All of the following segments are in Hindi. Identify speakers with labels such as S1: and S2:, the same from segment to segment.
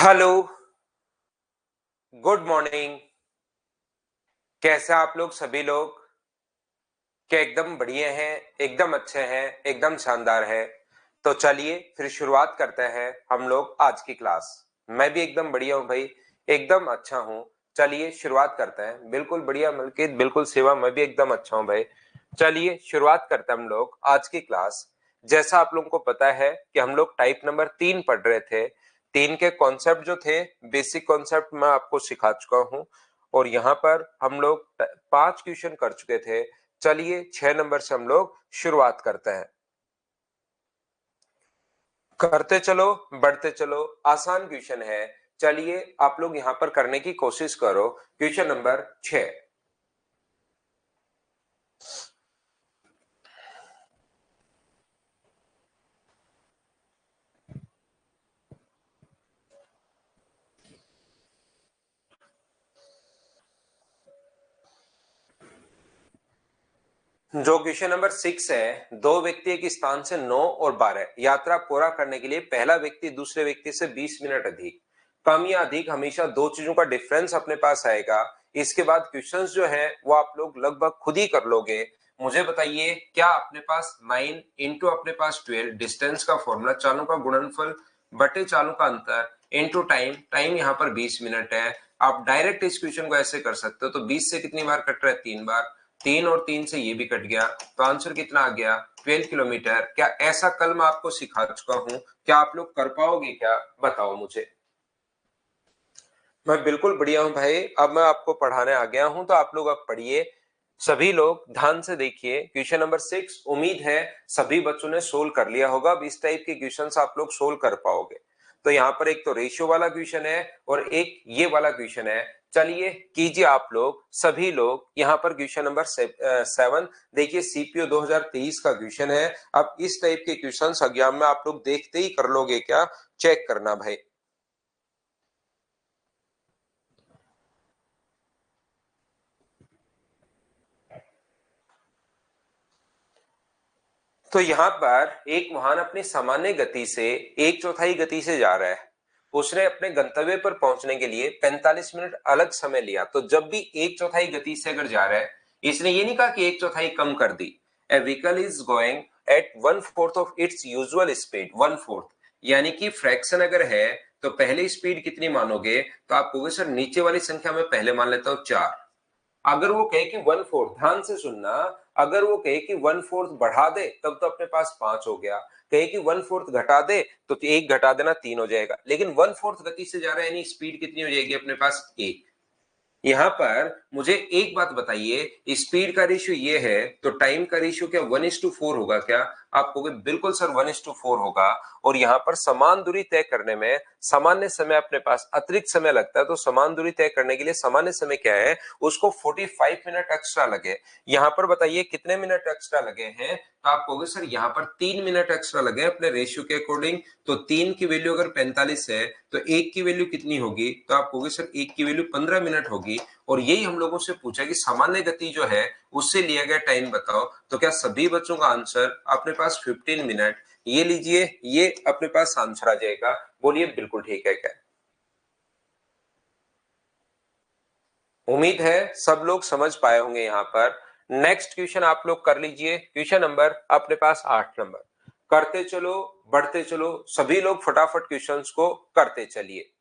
S1: Hello, good morning. कैसे आप लोग सभी लोग? क्या एकदम बढ़िया हैं, एकदम अच्छे हैं, एकदम शानदार है। तो चलिए फिर शुरुआत करते हैं हम लोग आज की क्लास। मैं भी एकदम बढ़िया हूँ भाई, एकदम अच्छा हूँ। चलिए शुरुआत करते हैं। बिल्कुल बढ़िया मलकित, बिल्कुल सेवा, मैं भी एकदम अच्छा हूँ भाई। चलिए शुरुआत करते हैं हम लोग आज की क्लास। जैसा आप लोगों को पता है कि हम लोग टाइप नंबर 3 पढ़ रहे थे। 3 के कॉन्सेप्ट जो थे, बेसिक कॉन्सेप्ट मैं आपको सिखा चुका हूँ और यहाँ पर हम लोग 5 क्वेश्चन कर चुके थे। चलिए 6 नंबर से हम लोग शुरुआत करते हैं। करते चलो, बढ़ते चलो, आसान क्वेश्चन है। चलिए आप लोग यहाँ पर करने की कोशिश करो। Question number 6। जो क्वेश्चन नंबर 6 है, दो व्यक्ति एक स्थान से 9 और 12 यात्रा पूरा करने के लिए पहला व्यक्ति दूसरे व्यक्ति से 20 मिनट अधिक, कम या अधिक, हमेशा दो चीजों का डिफरेंस अपने पास आएगा। इसके बाद क्वेश्चंस जो है वो आप लोग लगभग खुद ही कर लोगे। मुझे बताइए, क्या अपने पास 9 इंटू अपने पास 12 डिस्टेंस का फॉर्मूला, चालों का गुणनफल बटे चालों का अंतर इंटू टाइम, टाइम यहाँ पर 20 मिनट है। आप डायरेक्ट इस क्वेश्चन को ऐसे कर सकते हो। तो 20 से कितनी बार कट रहा है? 3 बार। 3 और 3 से ये भी कट गया, तो आंसर कितना आ गया? 12 किलोमीटर। क्या ऐसा कल मैं आपको सिखा चुका हूं? क्या आप लोग कर पाओगे? क्या बताओ मुझे। मैं बिल्कुल बढ़िया हूं भाई। अब मैं आपको पढ़ाने आ गया हूं, तो आप लोग अब पढ़िए। सभी लोग ध्यान से देखिए क्वेश्चन नंबर 6। उम्मीद है सभी बच्चों ने सोल्व कर लिया होगा। अब इस टाइप के क्वेश्चंस आप लोग सोल्व कर पाओगे। तो यहाँ पर एक तो रेशियो वाला क्वेश्चन है और एक ये वाला क्वेश्चन है। चलिए कीजिए आप लोग, सभी लोग। यहाँ पर क्वेश्चन नंबर 7 देखिए, सीपीओ 2023 का क्वेश्चन है। अब इस टाइप के क्वेश्चंस एग्जाम में आप लोग देखते ही कर लोगे क्या? चेक करना भाई। तो यहाँ पर एक वाहन अपनी सामान्य गति से 1/4 गति से जा रहा है। उसने अपने गंतव्य पर पहुंचने के लिए 45 मिनट अलग समय लिया। तो जब भी 1/4 गति से अगर जा रहा है, इसने ये नहीं कहा कि 1/4 कम कर दी। A vehicle is going at 1/4 of its usual speed, 1/4 यानी कि फ्रैक्शन अगर है तो पहले स्पीड कितनी मानोगे? तो आप कहोगे सर नीचे वाली संख्या में पहले मान लेता हूं 4। अगर वो कहे कि 1/4, ध्यान से सुनना, अगर वो कहे कि 1/4 बढ़ा दे तब तो अपने पास 5 हो गया। कहे कि 1/4 घटा दे तो एक घटा देना 3 हो जाएगा। लेकिन 1/4 गति से जा रहा है, यानी स्पीड कितनी हो जाएगी अपने पास? 1। यहाँ पर मुझे एक बात बताइए, स्पीड का रेशियो ये है तो टाइम का रेशियो क्या 1:4 होगा क्या? आप कहोगे बिल्कुल सर 1:4 होगा। और यहाँ पर समान दूरी तय करने में सामान्य समय अपने पास अतिरिक्त समय लगता है। तो समान दूरी तय करने के लिए सामान्य समय क्या है? उसको 45 मिनट एक्स्ट्रा लगे। यहाँ पर बताइए कितने मिनट एक्स्ट्रा लगे हैं? तो आप कहोगे सर यहाँ पर 3 मिनट एक्स्ट्रा लगे अपने रेशियो के अकॉर्डिंग। तो 3 की वैल्यू अगर 45 है तो 1 की वैल्यू कितनी होगी? तो आप कहोगे सर 1 की वैल्यू 15 मिनट होगी। और यही हम लोगों से पूछा कि सामान्य गति जो है उससे लिया गया टाइम बताओ। तो क्या सभी बच्चों का आंसर अपने पास 15 मिनट? ये लीजिए, ये अपने पास आंसर आ जाएगा। बोलिए बिल्कुल ठीक है क्या? उम्मीद है सब लोग समझ पाए होंगे। यहाँ पर नेक्स्ट क्वेश्चन आप लोग कर लीजिए। क्वेश्चन नंबर अपने पास 8 नंबर। करते चलो, बढ़ते चलो, सभी लोग फटाफट क्वेश्चंस को करते चलिए।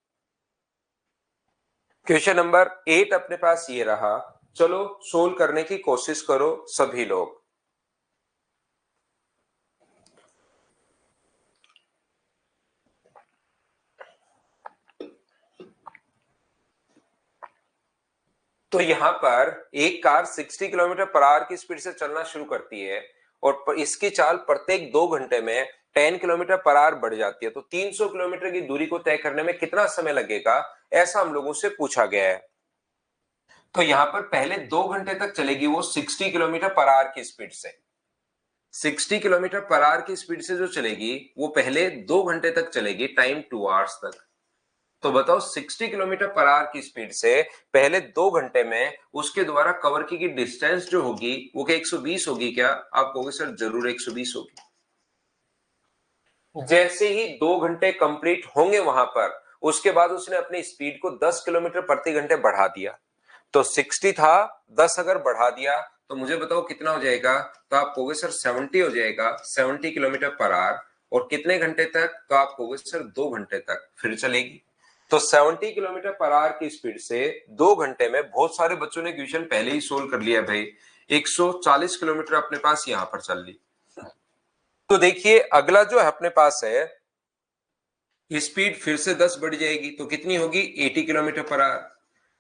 S1: क्वेश्चन नंबर 8 अपने पास ये रहा। चलो सोल्व करने की कोशिश करो सभी लोग। तो यहाँ पर एक कार 60 किलोमीटर पर आवर की स्पीड से चलना शुरू करती है और इसकी चाल प्रत्येक 2 घंटे में 10 किलोमीटर पर आवर बढ़ जाती है। तो 300 किलोमीटर की दूरी को तय करने में कितना समय लगेगा? ऐसा हम लोगों से पूछा गया है। तो यहाँ पर पहले 2 घंटे तक चलेगी वो 60 किलोमीटर पर आवर की स्पीड से। 60 किलोमीटर पर आवर की स्पीड से जो चलेगी वो पहले 2 घंटे तक चलेगी, टाइम 2 आवर्स तक। तो बताओ 60 किलोमीटर पर आवर की स्पीड से पहले 2 घंटे में उसके द्वारा कवर की डिस्टेंस जो होगी वो क्या 120 होगी क्या? आप कहोगे सर जरूर 120 होगी। जैसे ही 2 घंटे कंप्लीट होंगे वहां पर उसके बाद उसने अपनी स्पीड को 10 किलोमीटर प्रति घंटे बढ़ा दिया। तो 60 था, 10 अगर बढ़ा दिया तो मुझे बताओ कितना हो जाएगा। तो आप कहोगे सर 70 हो जाएगा, 70 किलोमीटर पर आवर। और कितने घंटे तक? तो आप कहोगे सर 2 घंटे तक फिर चलेगी। तो 70 किलोमीटर पर आवर की स्पीड से 2 घंटे में, बहुत सारे बच्चों ने क्वेश्चन पहले ही सोल्व कर लिया भाई, 140 किलोमीटर अपने पास यहां पर चल ली। तो देखिए अगला जो है अपने पास है, स्पीड फिर से 10 बढ़ जाएगी तो कितनी होगी? 80 किलोमीटर पर आवर।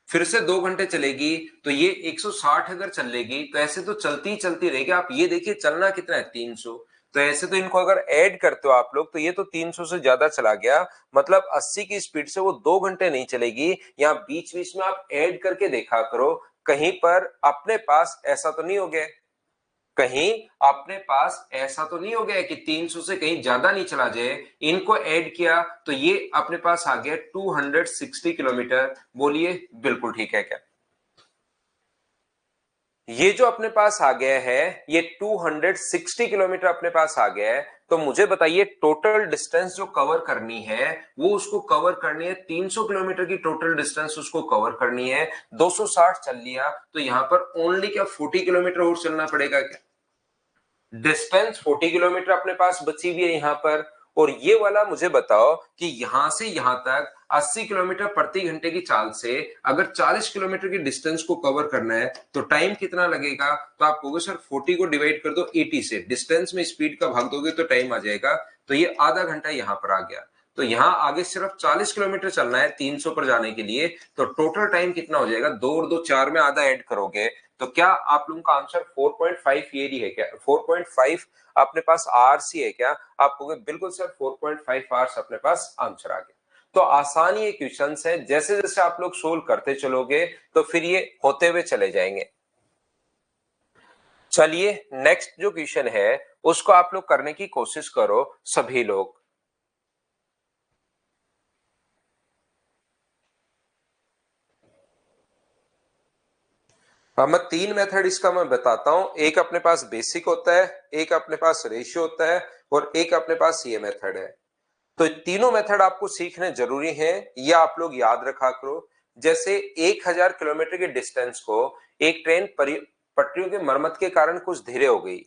S1: फिर से 2 घंटे चलेगी तो ये 160 अगर चलेगी तो ऐसे तो चलती ही चलती रहेगी। आप ये देखिए चलना कितना है? 300। तो ऐसे तो इनको अगर ऐड करते हो आप लोग तो ये तो 300 से ज्यादा चला गया, मतलब 80 की स्पीड से वो 2 घंटे नहीं चलेगी। यहाँ बीच बीच में आप ऐड करके देखा करो, कहीं पर अपने पास ऐसा तो नहीं हो गया, कहीं अपने पास ऐसा तो नहीं हो गया कि 300 से कहीं ज्यादा नहीं चला जाए। इनको ऐड किया तो ये अपने पास आ गया 260 किलोमीटर। बोलिए बिल्कुल ठीक है क्या? ये जो अपने पास आ गया है ये 260 किलोमीटर अपने पास आ गया है। तो मुझे बताइए टोटल डिस्टेंस जो कवर करनी है वो उसको कवर करनी है 300 किलोमीटर की टोटल डिस्टेंस उसको कवर करनी है। 260 चल लिया तो यहां पर ओनली क्या 40 किलोमीटर और चलना पड़ेगा क्या? डिस्टेंस 40 किलोमीटर अपने पास बची हुई है यहां पर। और ये वाला मुझे बताओ कि यहां से यहां तक 80 किलोमीटर प्रति घंटे की चाल से अगर 40 किलोमीटर की डिस्टेंस को कवर करना है तो टाइम कितना लगेगा? तो आप कहोगे सर 40 को डिवाइड कर दो 80 से, डिस्टेंस में स्पीड का भाग दोगे तो टाइम आ जाएगा। तो ये आधा घंटा यहां पर आ गया। तो यहां आगे सिर्फ 40 किलोमीटर चलना है 300 पर जाने के लिए। तो टोटल टाइम कितना हो जाएगा? 2 और 2 4 में आधा ऐड करोगे तो क्या आप लोगों का आंसर 4.5 ये है क्या? 4.5 अपने पास आवर्स ही है क्या? आप कहोगे बिल्कुल सर 4.5 आवर्स अपने पास आंसर आ गया। तो आसान ये क्वेश्चन है, जैसे जैसे आप लोग सोल्व करते चलोगे तो फिर ये होते हुए चले जाएंगे। चलिए नेक्स्ट जो क्वेश्चन है उसको आप लोग करने की कोशिश करो सभी लोग। अब मैं 3 मेथड इसका मैं बताता हूं। एक अपने पास बेसिक होता है, एक अपने पास रेशियो होता है और एक अपने पास ये मेथड है। तो तीनों मेथड आपको सीखने जरूरी है, ये आप लोग याद रखा करो। जैसे 1000 किलोमीटर के डिस्टेंस को एक ट्रेन पटरियों की मरम्मत के कारण कुछ धीरे हो गई।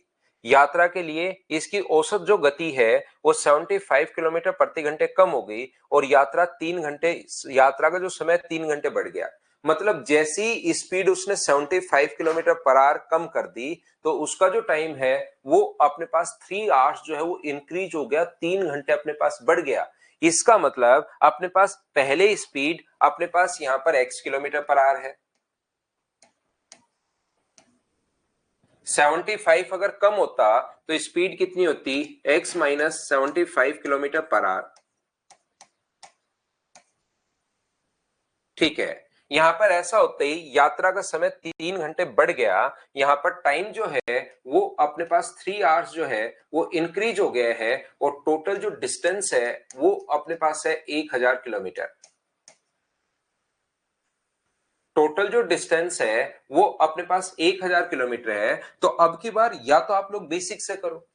S1: यात्रा के लिए इसकी औसत जो गति है वो 75 किलोमीटर प्रति घंटे कम हो गई और यात्रा का जो समय 3 घंटे बढ़ गया। मतलब जैसी स्पीड उसने 75 किलोमीटर पर आवर कम कर दी तो उसका जो टाइम है वो अपने पास 3 आवर्स जो है वो इंक्रीज हो गया, 3 घंटे अपने पास बढ़ गया। इसका मतलब अपने पास पहले स्पीड अपने पास यहां पर x किलोमीटर पर आवर है, 75 अगर कम होता तो स्पीड कितनी होती? x minus 75 kilometre per hour. ठीक है, यहां पर ऐसा होते ही यात्रा का समय 3 घंटे बढ़ गया। यहां पर टाइम जो है वो अपने पास 3 आवर्स जो है वो इंक्रीज हो गया है और टोटल जो डिस्टेंस है वो अपने पास है 1000 किलोमीटर। टोटल जो डिस्टेंस है वो अपने पास 1000 किलोमीटर है। तो अब की बार या तो आप लोग बेसिक से करो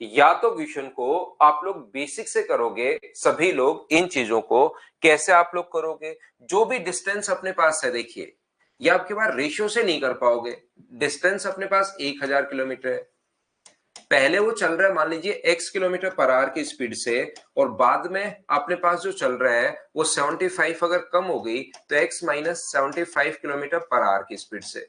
S1: या तो क्वेश्चन को आप लोग बेसिक से करोगे। सभी लोग इन चीजों को कैसे आप लोग करोगे? जो भी डिस्टेंस अपने पास है, देखिए ये आपके पास रेशियो से नहीं कर पाओगे। डिस्टेंस अपने पास 1000 किलोमीटर है, पहले वो चल रहा है मान लीजिए x किलोमीटर पर आवर की स्पीड से और बाद में अपने पास जो चल रहा है वो 75 अगर कम हो गई तो x minus 75 kilometre per hour की स्पीड से।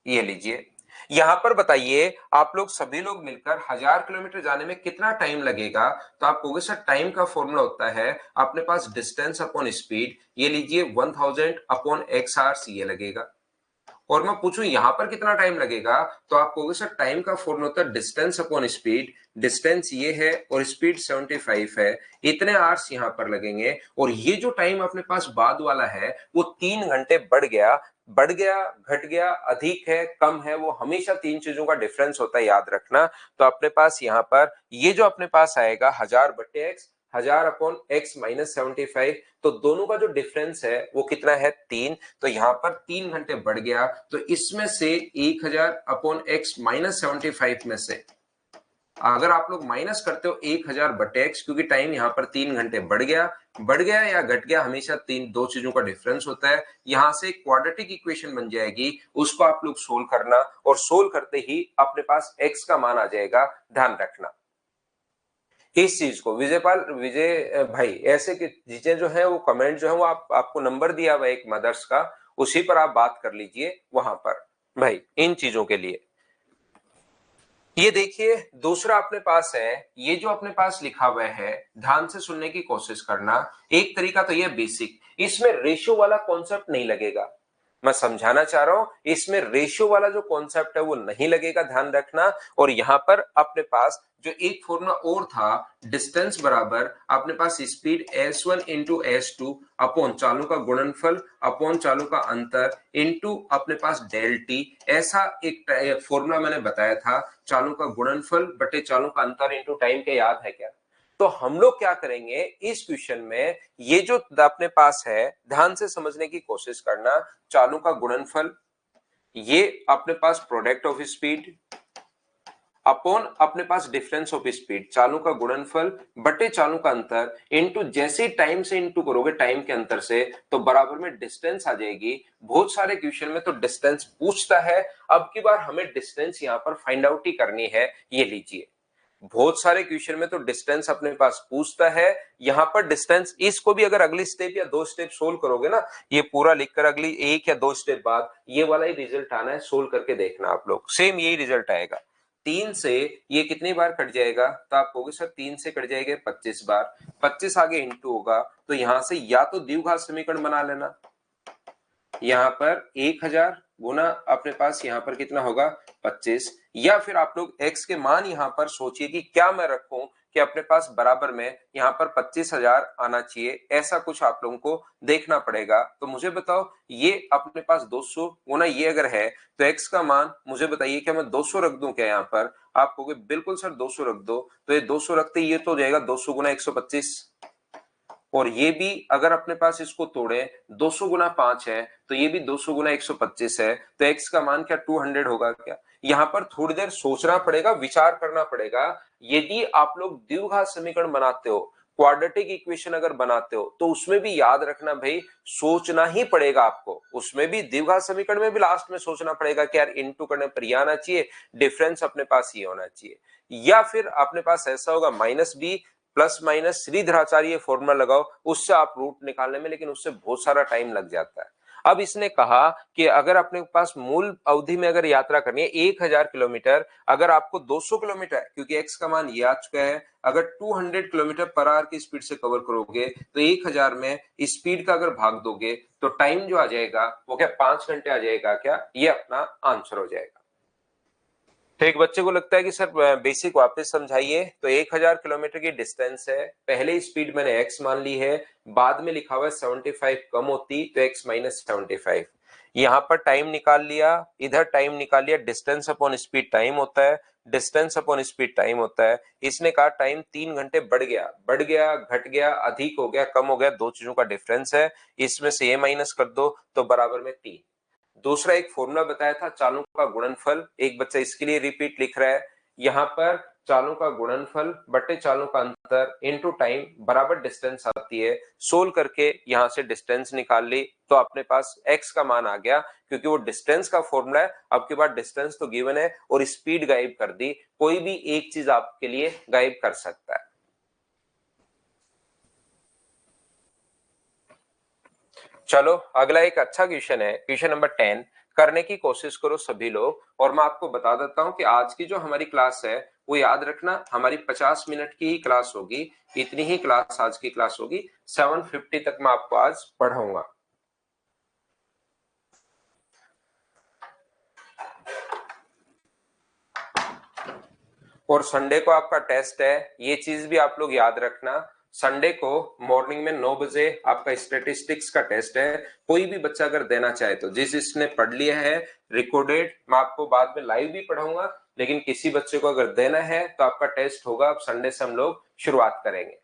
S1: ये लीजिए यहां पर बताइए आप लोग सभी लोग मिलकर 1000 किलोमीटर जाने में कितना टाइम लगेगा? तो आप कहोगे सर टाइम का फॉर्मूला होता है अपने पास डिस्टेंस अपॉन स्पीड। ये लीजिए 1000 अपॉन x आवर्स ये लगेगा। और मैं पूछूं यहां पर कितना टाइम लगेगा तो आप कहोगे सर टाइम का फॉर्मूला होता है डिस्टेंस अपॉन स्पीड। डिस्टेंस ये है और स्पीड 75 है, इतने आवर्स यहां पर लगेंगे। और ये जो टाइम अपने पास बाद वाला है वो 3 घंटे बढ़ गया। बढ़ गया, घट गया, अधिक है, कम है, वो हमेशा तीन चीजों का डिफरेंस होता है, याद रखना। तो अपने पास यहाँ पर ये जो अपने पास आएगा 1000/x, 1000 अपॉन x माइनस 75। तो दोनों का जो डिफरेंस है वो कितना है? 3। तो यहां पर 3 घंटे बढ़ गया। तो इसमें से 1000 अपॉन x माइनस 75 में से अगर आप लोग माइनस करते हो 1000 बटे x, क्योंकि टाइम यहाँ पर 3 घंटे बढ़ गया या घट गया, हमेशा दो चीजों का डिफरेंस होता है। यहां से क्वाड्रेटिक इक्वेशन बन जाएगी, उसको आप लोग सोल्व करना, और सोल्व करते ही अपने पास x का मान आ जाएगा। ध्यान रखना इस चीज को। विजय भाई, ऐसे की चीजें जो है वो कमेंट जो है वो आपको नंबर दिया हुआ है एक मदर्स का, उसी पर आप बात कर लीजिए वहां पर भाई इन चीजों के लिए। ये देखिए दूसरा अपने पास है, ये जो अपने पास लिखा हुआ है, ध्यान से सुनने की कोशिश करना। एक तरीका तो ये बेसिक, इसमें रेशियो वाला कॉन्सेप्ट नहीं लगेगा। मैं समझाना चाह रहा हूं, इसमें रेशियो वाला जो कॉन्सेप्ट है वो नहीं लगेगा, ध्यान रखना। और यहां पर अपने पास जो एक फॉर्मूला और था, डिस्टेंस बराबर अपने पास speed s1 into s2 upon चालों का गुणनफल अपॉन चालों का अंतर इंटू अपने पास डेल टी, ऐसा एक फॉर्मूला मैंने बताया था, चालों का गुणनफल बटे चालों का अंतर इंटू टाइम के, याद है क्या? तो हम लोग क्या करेंगे इस क्वेश्चन में, ये जो अपने पास है ध्यान से समझने की कोशिश करना, चालों का गुणनफल, ये अपने पास प्रोडक्ट ऑफ स्पीड अपॉन अपने पास डिफरेंस ऑफ स्पीड, चालों का गुणनफल बटे चालों का अंतर इंटू, जैसे टाइम से इंटू करोगे टाइम के अंतर से तो बराबर में डिस्टेंस आ जाएगी। बहुत सारे क्वेश्चन में तो डिस्टेंस पूछता है, अब की बार हमें डिस्टेंस यहां पर फाइंड आउट ही करनी है। ये लीजिए, बहुत सारे क्वेश्चन में तो डिस्टेंस अपने पास पूछता है, यहां पर डिस्टेंस, इसको भी अगर अगली स्टेप या दो स्टेप सोल्व करोगे ना, ये पूरा लिखकर अगली एक या दो स्टेप बाद ये वाला ही रिजल्ट आना है, सोल्व करके देखना आप लोग, सेम यही रिजल्ट आएगा। 3 से ये कितनी बार कट जाएगा, तो आप कहोगे सर 3 से कट जाएगा 25 बार, 25 आगे इंटू होगा, तो यहां से या तो द्विघात समीकरण बना लेना, यहाँ पर 1000 गुना अपने पास यहाँ पर कितना होगा 25, या फिर आप लोग x के मान यहाँ पर सोचिए कि क्या मैं रखूं कि अपने पास बराबर में यहाँ पर 25,000 आना चाहिए, ऐसा कुछ आप लोगों को देखना पड़ेगा। तो मुझे बताओ, ये अपने पास 200 गुना ये अगर है तो x का मान मुझे बताइए, क्या मैं 200 रख दूं क्या यहाँ पर? आप कहोगे बिल्कुल सर 200 रख दो, तो ये 200 रखते ये तो हो जाएगा 200 गुना 125, और ये भी अगर अपने पास इसको तोड़े 200 गुना 5 है तो ये भी 200 गुना 125 है, तो x का मान क्या 200 होगा क्या? यहां पर थोड़ी देर सोचना पड़ेगा, विचार करना पड़ेगा। यदि आप लोग द्विघात समीकरण बनाते हो, क्वाड्रेटिक इक्वेशन अगर बनाते हो, तो उसमें भी याद रखना भाई, सोचना ही पड़ेगा आपको, उसमें भी द्विघात समीकरण में भी लास्ट में सोचना पड़ेगा कि यार इनटू करने पर ये आना चाहिए, डिफरेंस अपने पास ये होना चाहिए, या फिर अपने पास ऐसा होगा minus B plus minus Shridharacharya formula लगाओ, उससे आप रूट निकालने में, लेकिन उससे बहुत सारा टाइम लग जाता है। अब इसने कहा कि अगर अपने पास मूल अवधि में अगर यात्रा करनी है 1000 किलोमीटर, अगर आपको 200 किलोमीटर, क्योंकि एक्स का मान ये आ चुका है, अगर 200 किलोमीटर पर आवर की स्पीड से कवर करोगे तो 1000 में स्पीड का अगर भाग दोगे तो टाइम जो आ जाएगा वो क्या 5 घंटे आ जाएगा क्या? ये अपना आंसर हो जाएगा। तो एक बच्चे को लगता है कि सर बेसिक वापस समझाइए, तो 1000 किलोमीटर की डिस्टेंस है, पहले स्पीड मैंने x मान ली है, बाद में लिखा हुआ है 75 कम होती तो x माइनस 75, यहां पर टाइम निकाल लिया, इधर टाइम निकाल लिया, डिस्टेंस अपॉन स्पीड टाइम होता है, डिस्टेंस अपॉन स्पीड टाइम होता है। इसने कहा टाइम 3 घंटे बढ़ गया घट गया, अधिक हो गया कम हो गया, दो चीजों का डिफरेंस है, इसमें से ये माइनस कर दो तो बराबर में 3। दूसरा एक फॉर्मूला बताया था चालों का गुणनफल, एक बच्चा इसके लिए रिपीट लिख रहा है, यहां पर चालों का गुणनफल बटे चालों का अंतर इनटू टाइम बराबर डिस्टेंस आती है, सोल्व करके यहां से डिस्टेंस निकाल ली तो अपने पास x का मान आ गया, क्योंकि वो डिस्टेंस का फॉर्मूला है। अब के बाद डिस्टेंस तो गिवन है और स्पीड गायब कर दी, कोई भी एक चीज आपके लिए गायब कर सकता है। चलो अगला एक अच्छा क्वेश्चन है, क्वेश्चन नंबर 10, करने की कोशिश करो सभी लोग। और मैं आपको बता देता हूं कि आज की जो हमारी क्लास है वो याद रखना, हमारी 50 मिनट की ही क्लास होगी, इतनी ही क्लास आज की क्लास होगी, 7:50 तक मैं आपको आज पढ़ाऊंगा। और संडे को आपका टेस्ट है, ये चीज भी आप लोग याद रखना, संडे को मॉर्निंग में 9 बजे आपका स्टेटिस्टिक्स का टेस्ट है। कोई भी बच्चा अगर देना चाहे तो, जिस जिसने पढ़ लिया है रिकॉर्डेड, मैं आपको बाद में लाइव भी पढ़ाऊंगा, लेकिन किसी बच्चे को अगर देना है तो आपका टेस्ट होगा। अब संडे से हम लोग शुरुआत करेंगे।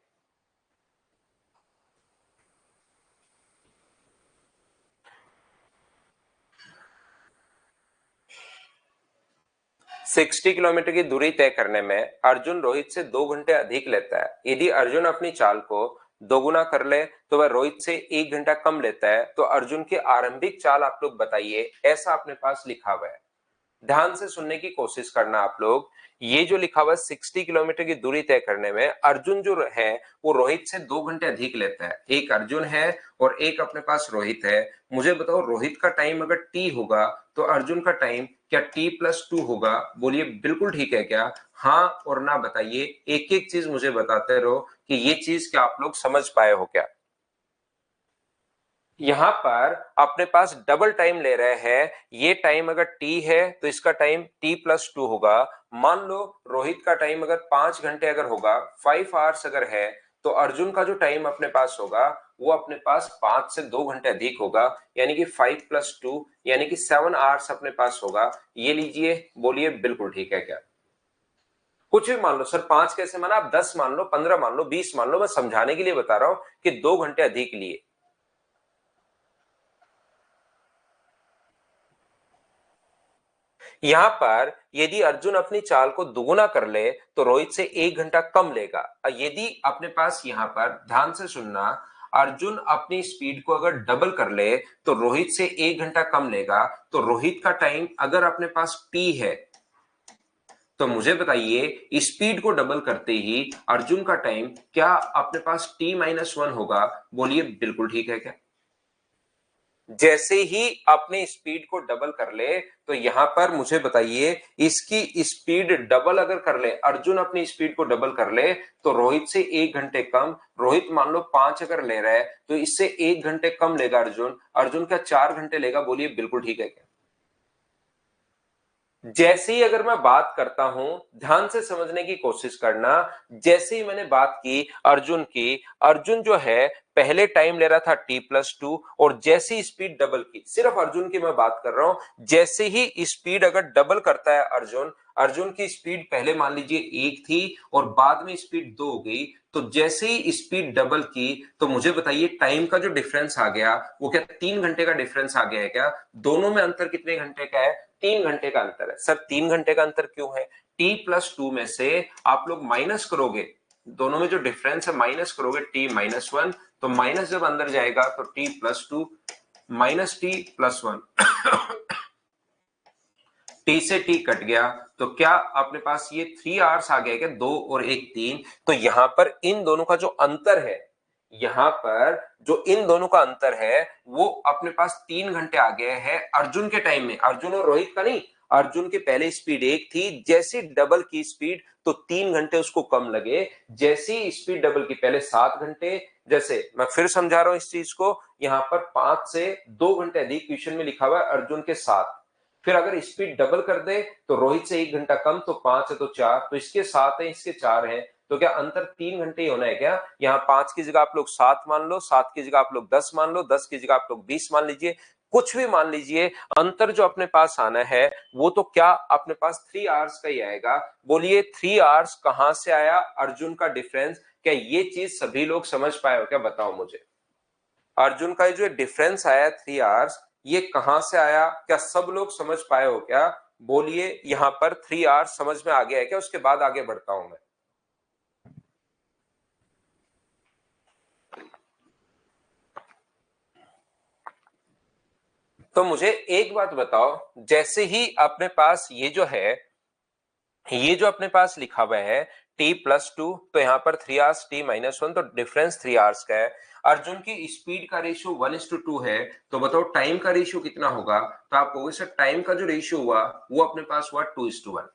S1: 60 किलोमीटर की दूरी तय करने में अर्जुन रोहित से 2 घंटे अधिक लेता है। यदि अर्जुन अपनी चाल को दोगुना कर ले तो वह रोहित से 1 घंटा कम लेता है। तो अर्जुन की आरंभिक चाल आप लोग बताइए, ऐसा अपने पास लिखा हुआ है। ध्यान से सुनने की कोशिश करना आप लोग। ये जो लिखा हुआ 60 किलोमीटर की दूरी तय करने में अर्जुन जो है वो रोहित से 2 घंटे अधिक लेता है। एक अर्जुन है और एक अपने पास रोहित है। मुझे बताओ, रोहित का टाइम अगर टी होगा तो अर्जुन का टाइम क्या t+2 होगा? बोलिए बिल्कुल ठीक है क्या? हाँ और ना बताइए, एक एक चीज मुझे बताते रहो कि ये चीज क्या आप लोग समझ पाए हो क्या। यहां पर अपने पास डबल टाइम ले रहे हैं। ये टाइम अगर t है तो इसका टाइम t+2 होगा। मान लो रोहित का टाइम अगर 5 घंटे अगर होगा, 5 आवर्स अगर है, तो अर्जुन का जो टाइम अपने पास होगा वो अपने पास 5 से 2 घंटे अधिक होगा, यानी कि 5+2 यानी कि 7 आवर्स अपने पास होगा। ये लीजिए, बोलिए बिल्कुल ठीक है क्या? कुछ भी मान लो सर, 5 कैसे माना? आप 10 मान लो, 15 मान लो, 20 मान लो, मैं समझाने के लिए बता रहा हूं कि 2 घंटे अधिक लिए। यहां पर यदि अर्जुन अपनी चाल को दुगुना कर ले तो रोहित से 1 घंटा कम लेगा। यदि अपने पास यहां पर ध्यान से सुनना, अर्जुन अपनी स्पीड को अगर डबल कर ले तो रोहित से 1 घंटा कम लेगा। तो रोहित का टाइम अगर अपने पास टी है तो मुझे बताइए स्पीड को डबल करते ही अर्जुन का टाइम क्या अपने पास t-1 होगा? बोलिए बिल्कुल ठीक है क्या? जैसे ही अपने स्पीड को डबल कर ले तो यहां पर मुझे बताइए, इसकी स्पीड डबल अगर कर ले, अर्जुन अपनी स्पीड को डबल कर ले तो रोहित से 1 घंटे कम। रोहित मान लो 5 अगर ले रहा है तो इससे 1 घंटे कम लेगा अर्जुन। अर्जुन का 4 घंटे लेगा। बोलिए बिल्कुल ठीक है क्या? जैसे ही अगर मैं बात करता हूं, ध्यान से समझने की कोशिश करना। जैसे ही मैंने बात की अर्जुन की, अर्जुन जो है पहले टाइम ले रहा था t+2 और जैसे ही स्पीड डबल की, सिर्फ अर्जुन की मैं बात कर रहा हूं, जैसे ही स्पीड अगर डबल करता है अर्जुन, अर्जुन की स्पीड पहले मान लीजिए 1 थी और बाद में स्पीड 2 हो गई। तो जैसे ही स्पीड डबल की तो मुझे बताइए टाइम का जो डिफरेंस आ गया वो क्या 3 घंटे का डिफरेंस आ गया है क्या? दोनों में अंतर कितने घंटे का है? 3 घंटे का अंतर है। सर 3 घंटे का अंतर क्यों है? t+2 में से आप लोग माइनस करोगे, दोनों में जो डिफरेंस है माइनस करोगे t-1, तो माइनस जब अंदर जाएगा तो t+2 माइनस t+1 टी से टी कट गया तो क्या अपने पास ये 3 आवर्स आ गया क्या? 2 और 1 3। तो यहां पर इन दोनों का जो अंतर है, यहां पर जो इन दोनों का अंतर है वो अपने पास 3 घंटे आ गए हैं अर्जुन के टाइम में। अर्जुन और रोहित का नहीं, अर्जुन की पहले स्पीड 1 थी, जैसे डबल की स्पीड तो 3 घंटे उसको कम लगे। जैसी स्पीड डबल की पहले 7 घंटे, जैसे मैं फिर समझा रहा हूं इस चीज को, यहां पर 5 से 2 घंटे अधिक क्वेश्चन में लिखा हुआ है अर्जुन के साथ। फिर अगर स्पीड डबल कर दे तो रोहित से 1 घंटा कम, तो 5 है तो 4, तो इसके 7 है इसके 4 है, तो क्या अंतर 3 घंटे ही होना है क्या? यहाँ 5 की जगह आप लोग 7 मान लो, 7 की जगह आप लोग 10 मान लो, 10 की जगह आप लोग 20 मान लीजिए, कुछ भी मान लीजिए। अंतर जो अपने पास आना है वो तो क्या अपने पास 3 आवर्स का ही आएगा। बोलिए 3 आवर्स कहां से आया अर्जुन का डिफरेंस? क्या ये चीज सभी लोग समझ पाए हो क्या? बताओ मुझे, अर्जुन का जो डिफरेंस आया 3 आवर्स, ये कहां से आया? क्या सब लोग समझ पाए हो क्या? बोलिए यहां पर 3 आवर्स समझ में आ गया है क्या? उसके बाद आगे बढ़ता हूं मैं। तो मुझे एक बात बताओ, जैसे ही अपने पास ये जो अपने पास लिखा हुआ है t+2, तो यहाँ पर 3 आवर्स t-1, तो डिफरेंस 3 आवर्स का है। अर्जुन की स्पीड का रेशियो 1:2 है, तो बताओ टाइम का रेशियो कितना होगा? तो आप कहोगे सर टाइम का जो रेशियो हुआ वो अपने पास हुआ 2:1।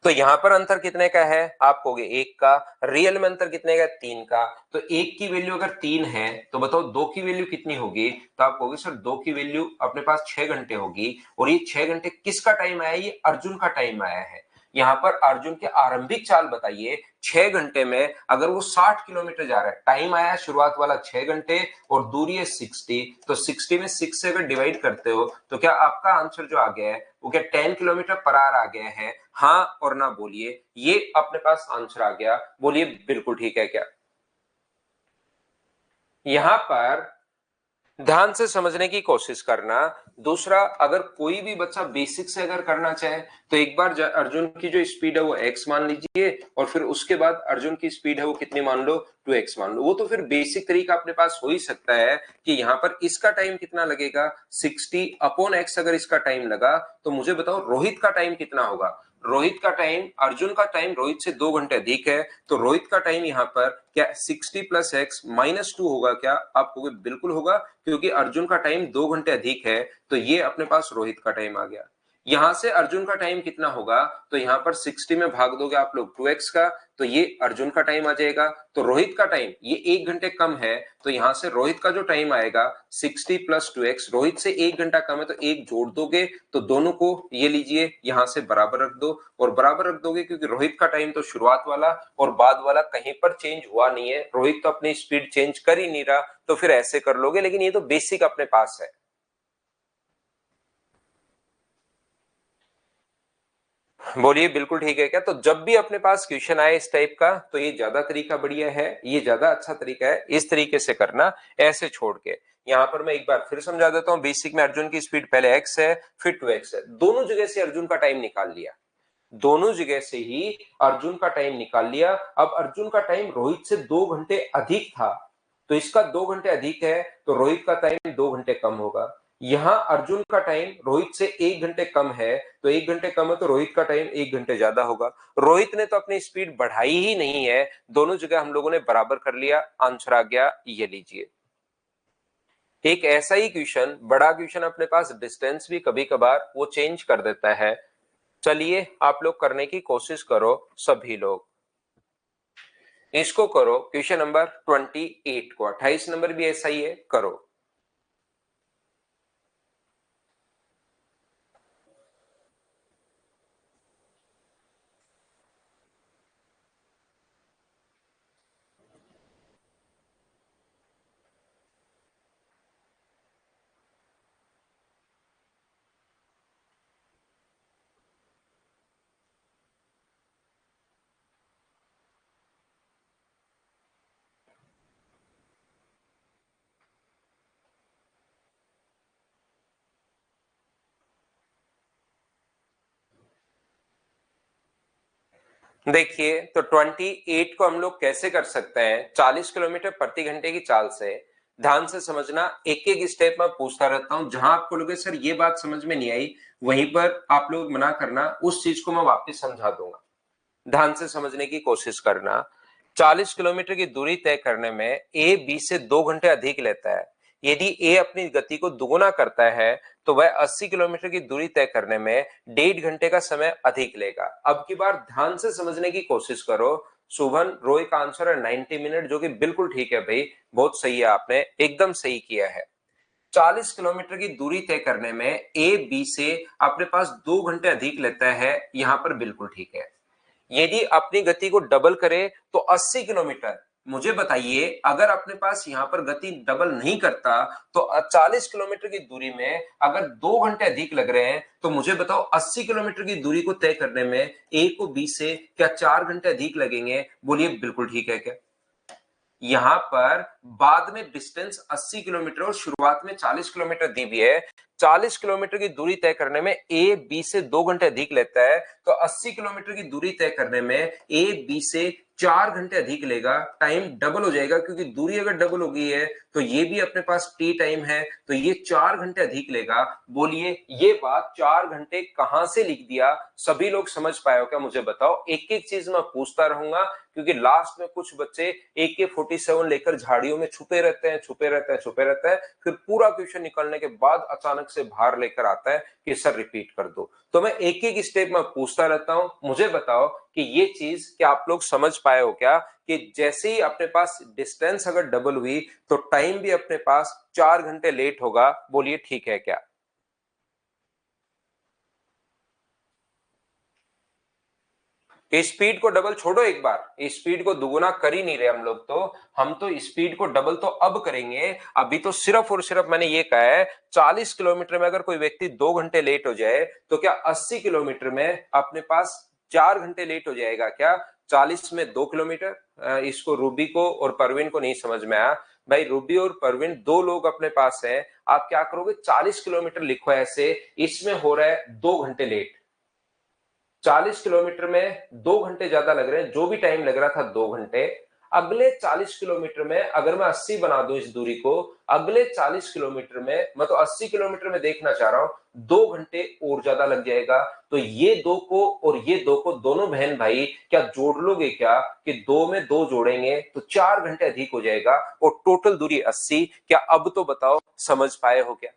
S1: तो यहां पर अंतर कितने का है? आप कहोगे 1 का। रियल में अंतर कितने का? 3 का। तो 1 की वैल्यू अगर 3 है तो बताओ 2 की वैल्यू कितनी होगी? तो आप कहोगे सर 2 की वैल्यू अपने पास 6 घंटे होगी। और ये 6 घंटे किसका टाइम आया? ये अर्जुन का टाइम आया है। यहां पर अर्जुन के आरंभिक चाल बताइए, 6 घंटे में अगर वो 60 किलोमीटर जा रहा है, टाइम आया शुरुआत वाला 6 घंटे और दूरी है 60, तो 60 में 6 से अगर डिवाइड करते हो तो क्या आपका आंसर जो आ गया है वो क्या 10 किलोमीटर पर आवर आ गया है? हाँ और ना बोलिए, ये अपने पास आंसर आ गया। बोलिए बिल्कुल ठीक है क्या? यहां पर ध्यान से समझने की कोशिश करना। दूसरा, अगर कोई भी बच्चा बेसिक से अगर करना चाहे तो एक बार अर्जुन की जो स्पीड है वो x मान लीजिए, और फिर उसके बाद अर्जुन की स्पीड है वो कितनी मान लो, 2x मान लो। वो तो फिर बेसिक तरीका अपने पास हो ही सकता है कि यहाँ पर इसका टाइम कितना लगेगा, 60/x अगर इसका टाइम लगा तो मुझे बताओ रोहित का टाइम कितना होगा। रोहित का टाइम, अर्जुन का टाइम रोहित से 2 घंटे अधिक है, तो रोहित का टाइम यहाँ पर क्या 60+x-2 होगा क्या? आप कहोगे बिल्कुल होगा, क्योंकि अर्जुन का टाइम 2 घंटे अधिक है, तो ये अपने पास रोहित का टाइम आ गया। यहां से अर्जुन का टाइम कितना होगा, तो यहां पर 60 में भाग दोगे आप लोग 2x का, तो ये अर्जुन का टाइम आ जाएगा। तो रोहित का टाइम ये 1 घंटे कम है, तो यहां से रोहित का जो टाइम आएगा 60+2x, रोहित से 1 घंटा कम है तो एक जोड़ दोगे, तो दोनों को ये लीजिए यहां से बराबर रख दो, और बराबर रख दोगे क्योंकि रोहित का टाइम तो शुरुआत वाला और बाद वाला कहीं पर चेंज हुआ नहीं है, रोहित तो अपनी स्पीड चेंज कर ही नहीं रहा, तो फिर ऐसे कर लोगे, लेकिन ये तो बेसिक अपने पास है। बोलिए बिल्कुल ठीक है क्या? तो जब भी अपने पास क्वेश्चन आए इस टाइप का, तो ये ज्यादा तरीका बढ़िया है, ये ज्यादा अच्छा तरीका है इस तरीके से करना, ऐसे छोड़ के। यहां पर मैं एक बार फिर समझा देता हूं। बेसिक में अर्जुन की स्पीड पहले x है, फिर 2x है, दोनों जगह से अर्जुन का टाइम निकाल लिया, दोनों जगह से ही अर्जुन का टाइम निकाल लिया। अब अर्जुन का टाइम रोहित से 2 घंटे अधिक था, तो इसका 2 घंटे अधिक है, तो रोहित का टाइम 2 घंटे कम होगा। यहां अर्जुन का टाइम रोहित से 1 घंटे कम है, तो 1 घंटे कम है तो रोहित का टाइम 1 घंटे ज्यादा होगा। रोहित ने तो अपनी स्पीड बढ़ाई ही नहीं है, दोनों जगह हम लोगों ने बराबर कर लिया, आंसर आ गया, ये लीजिए। एक ऐसा ही क्वेश्चन, बड़ा क्वेश्चन अपने पास डिस्टेंस भी कभी कभार वो चेंज कर देता है। चलिए आप लोग करने की कोशिश करो, सभी लोग इसको करो। क्वेश्चन नंबर 28 को, 28 नंबर भी ऐसा ही है, करो। देखिए, तो 28 को हम लोग कैसे कर सकते हैं, 40 किलोमीटर प्रति घंटे की चाल से। ध्यान से समझना, एक एक स्टेप में पूछता रहता हूं, जहां आपको लगे सर ये बात समझ में नहीं आई, वहीं पर आप लोग मना करना, उस चीज को मैं वापस समझा दूंगा। ध्यान से समझने की कोशिश करना। 40 किलोमीटर की दूरी तय करने में ए बी से 2 घंटे अधिक लेता है। यदि ए अपनी गति को दुगुना करता है तो वह 80 किलोमीटर की दूरी तय करने में 1.5 घंटे का समय अधिक लेगा। अब की बार ध्यान से समझने की कोशिश करो। शुभन रोय का आंसर है 90 मिनट, जो कि बिल्कुल ठीक है भाई, बहुत सही है, आपने एकदम सही किया है। 40 किलोमीटर की दूरी तय करने में ए बी से अपने पास 2 घंटे अधिक लेता है, यहां पर बिल्कुल ठीक है। यदि अपनी गति को डबल करे तो 80 किलोमीटर। मुझे बताइए, अगर अपने पास यहां पर गति डबल नहीं करता तो 40 किलोमीटर की दूरी में अगर 2 घंटे अधिक लग रहे हैं, तो मुझे बताओ 80 किलोमीटर की दूरी को तय करने में ए को बी से क्या 4 घंटे अधिक लगेंगे? बोलिए बिल्कुल ठीक है क्या? यहां पर बाद में डिस्टेंस 80 किलोमीटर और शुरुआत में 40 किलोमीटर दी हुई है। 40 किलोमीटर की दूरी तय करने में ए बी से 2 घंटे अधिक लेता है, तो 80 किलोमीटर की दूरी तय करने में ए बी से 4 घंटे अधिक लेगा, टाइम डबल हो जाएगा, क्योंकि दूरी अगर डबल हो गई है तो ये भी अपने पास टी टाइम है, तो ये 4 घंटे अधिक लेगा। बोलिए ये बात 4 घंटे कहां से लिख दिया? सभी लोग समझ पाए हो क्या? मुझे बताओ, एक एक चीज मैं पूछता रहूंगा, क्योंकि लास्ट में कुछ बच्चे AK-47 लेकर झाड़ियों में छुपे रहते हैं, छुपे रहते हैं, छुपे रहते हैं, फिर पूरा क्वेश्चन निकलने के बाद अचानक से बाहर लेकर आता है कि सर रिपीट कर दो। तो मैं एक एक स्टेप में पूछता रहता हूं। मुझे बताओ कि ये चीज क्या आप लोग समझ पाए हो क्या, कि जैसे ही अपने पास डिस्टेंस अगर डबल हुई तो टाइम भी अपने पास 4 घंटे लेट होगा? बोलिए ठीक है क्या? स्पीड को डबल छोड़ो, एक बार स्पीड को दुगुना कर ही नहीं रहे हम लोग, तो हम तो स्पीड को डबल तो अब करेंगे। अभी तो सिर्फ और सिर्फ मैंने ये कहा है 40 किलोमीटर में अगर कोई व्यक्ति 2 घंटे लेट हो जाए तो क्या 80 किलोमीटर में अपने पास 4 घंटे लेट हो जाएगा क्या? 40 में 2 किलोमीटर। इसको रूबी को और परवीन को नहीं समझ में आया। भाई रूबी और परवीन दो लोग अपने पास है, आप क्या करोगे 40 किलोमीटर लिखो ऐसे, इसमें हो रहा है 2 घंटे लेट। 40 किलोमीटर में 2 घंटे ज्यादा लग रहे हैं, जो भी टाइम लग रहा था 2 घंटे। अगले 40 किलोमीटर में अगर मैं 80 बना दूं इस दूरी को, अगले 40 किलोमीटर में मैं तो 80 किलोमीटर में देखना चाह रहा हूं, 2 घंटे और ज्यादा लग जाएगा। तो ये दो को और ये दो को दोनों बहन भाई क्या जोड़ लोगे क्या, कि 2 में 2 जोड़ेंगे तो 4 घंटे अधिक हो जाएगा और टोटल दूरी 80। क्या अब तो बताओ समझ पाए हो क्या?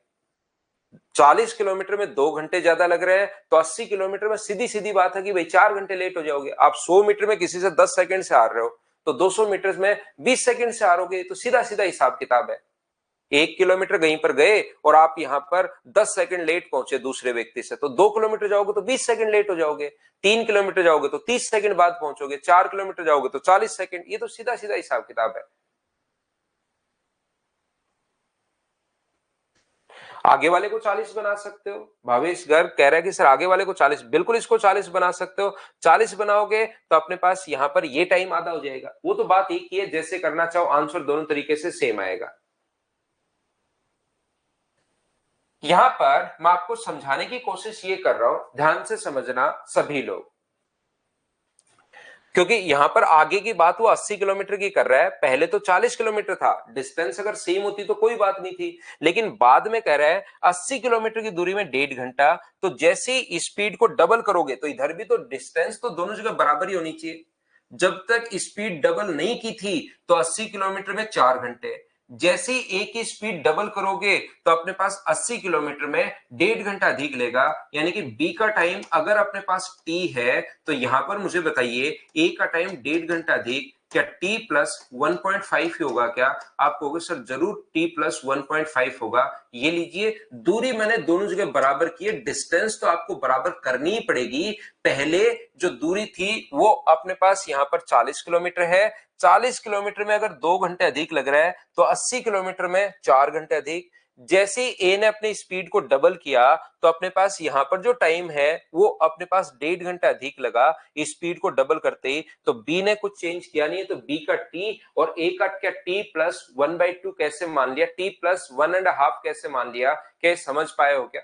S1: 40 किलोमीटर में 2 घंटे ज्यादा लग रहे हैं, तो 80 किलोमीटर में सीधी सीधी बात है कि भाई 4 घंटे लेट हो जाओगे। आप 100 मीटर में किसी से 10 सेकंड से हार रहे हो, तो 200 मीटर में 20 सेकंड से हारोगे। तो सीधा सीधा हिसाब किताब है। 1 किलोमीटर कहीं पर गए और आप यहां पर 10 सेकंड लेट पहुंचे दूसरे व्यक्ति से, तो 2 किलोमीटर जाओगे तो 20 सेकंड लेट हो जाओगे। 3 किलोमीटर जाओगे तो 30 सेकंड बाद पहुंचोगे। 4 किलोमीटर जाओगे तो 40 सेकंड। ये तो सीधा सीधा हिसाब किताब है। आगे वाले को 40 बना सकते हो। भावेश गर्ग कह रहा है कि सर आगे वाले को 40, बिल्कुल इसको 40 बना सकते हो। 40 बनाओगे तो अपने पास यहां पर ये टाइम आधा हो जाएगा। वो तो बात एक ही है, जैसे करना चाहो आंसर दोनों तरीके से सेम आएगा। यहां पर मैं आपको समझाने की कोशिश ये कर रहा हूं, ध्यान से समझना सभी लोग, क्योंकि यहां पर आगे की बात वो 80 किलोमीटर की कर रहा है। पहले तो 40 किलोमीटर था, डिस्टेंस अगर सेम होती तो कोई बात नहीं थी, लेकिन बाद में कह रहा है 80 किलोमीटर की दूरी में 1.5 घंटा। तो जैसे ही स्पीड को डबल करोगे तो इधर भी तो डिस्टेंस तो दोनों जगह बराबर ही होनी चाहिए। जब तक स्पीड डबल नहीं की थी तो 80 किलोमीटर में 4 घंटे। जैसे ही एक ही स्पीड डबल करोगे तो अपने पास 80 किलोमीटर में 1.5 घंटा अधिक लेगा। यानी कि बी का टाइम अगर अपने पास टी है तो यहां पर मुझे बताइए ए का टाइम 1.5 घंटा अधिक, क्या टी प्लस 1.5 ही होगा क्या? आप कहोगे सर जरूर टी प्लस 1.5 होगा। ये लीजिए, दूरी मैंने दोनों जगह बराबर की है, डिस्टेंस तो आपको बराबर करनी ही पड़ेगी। पहले जो दूरी थी वो अपने पास यहां पर 40 किलोमीटर है। 40 किलोमीटर में अगर 2 घंटे अधिक लग रहा है तो 80 किलोमीटर में 4 घंटे अधिक। जैसे ही ए ने अपनी स्पीड को डबल किया तो अपने पास यहां पर जो टाइम है वो अपने पास 1.5 घंटा अधिक लगा स्पीड को डबल करते ही। तो बी ने कुछ चेंज किया नहीं है, तो बी का टी और ए का क्या टी प्लस 1/2 कैसे मान लिया, टी प्लस 1.5 कैसे मान लिया, क्या समझ पाए हो क्या?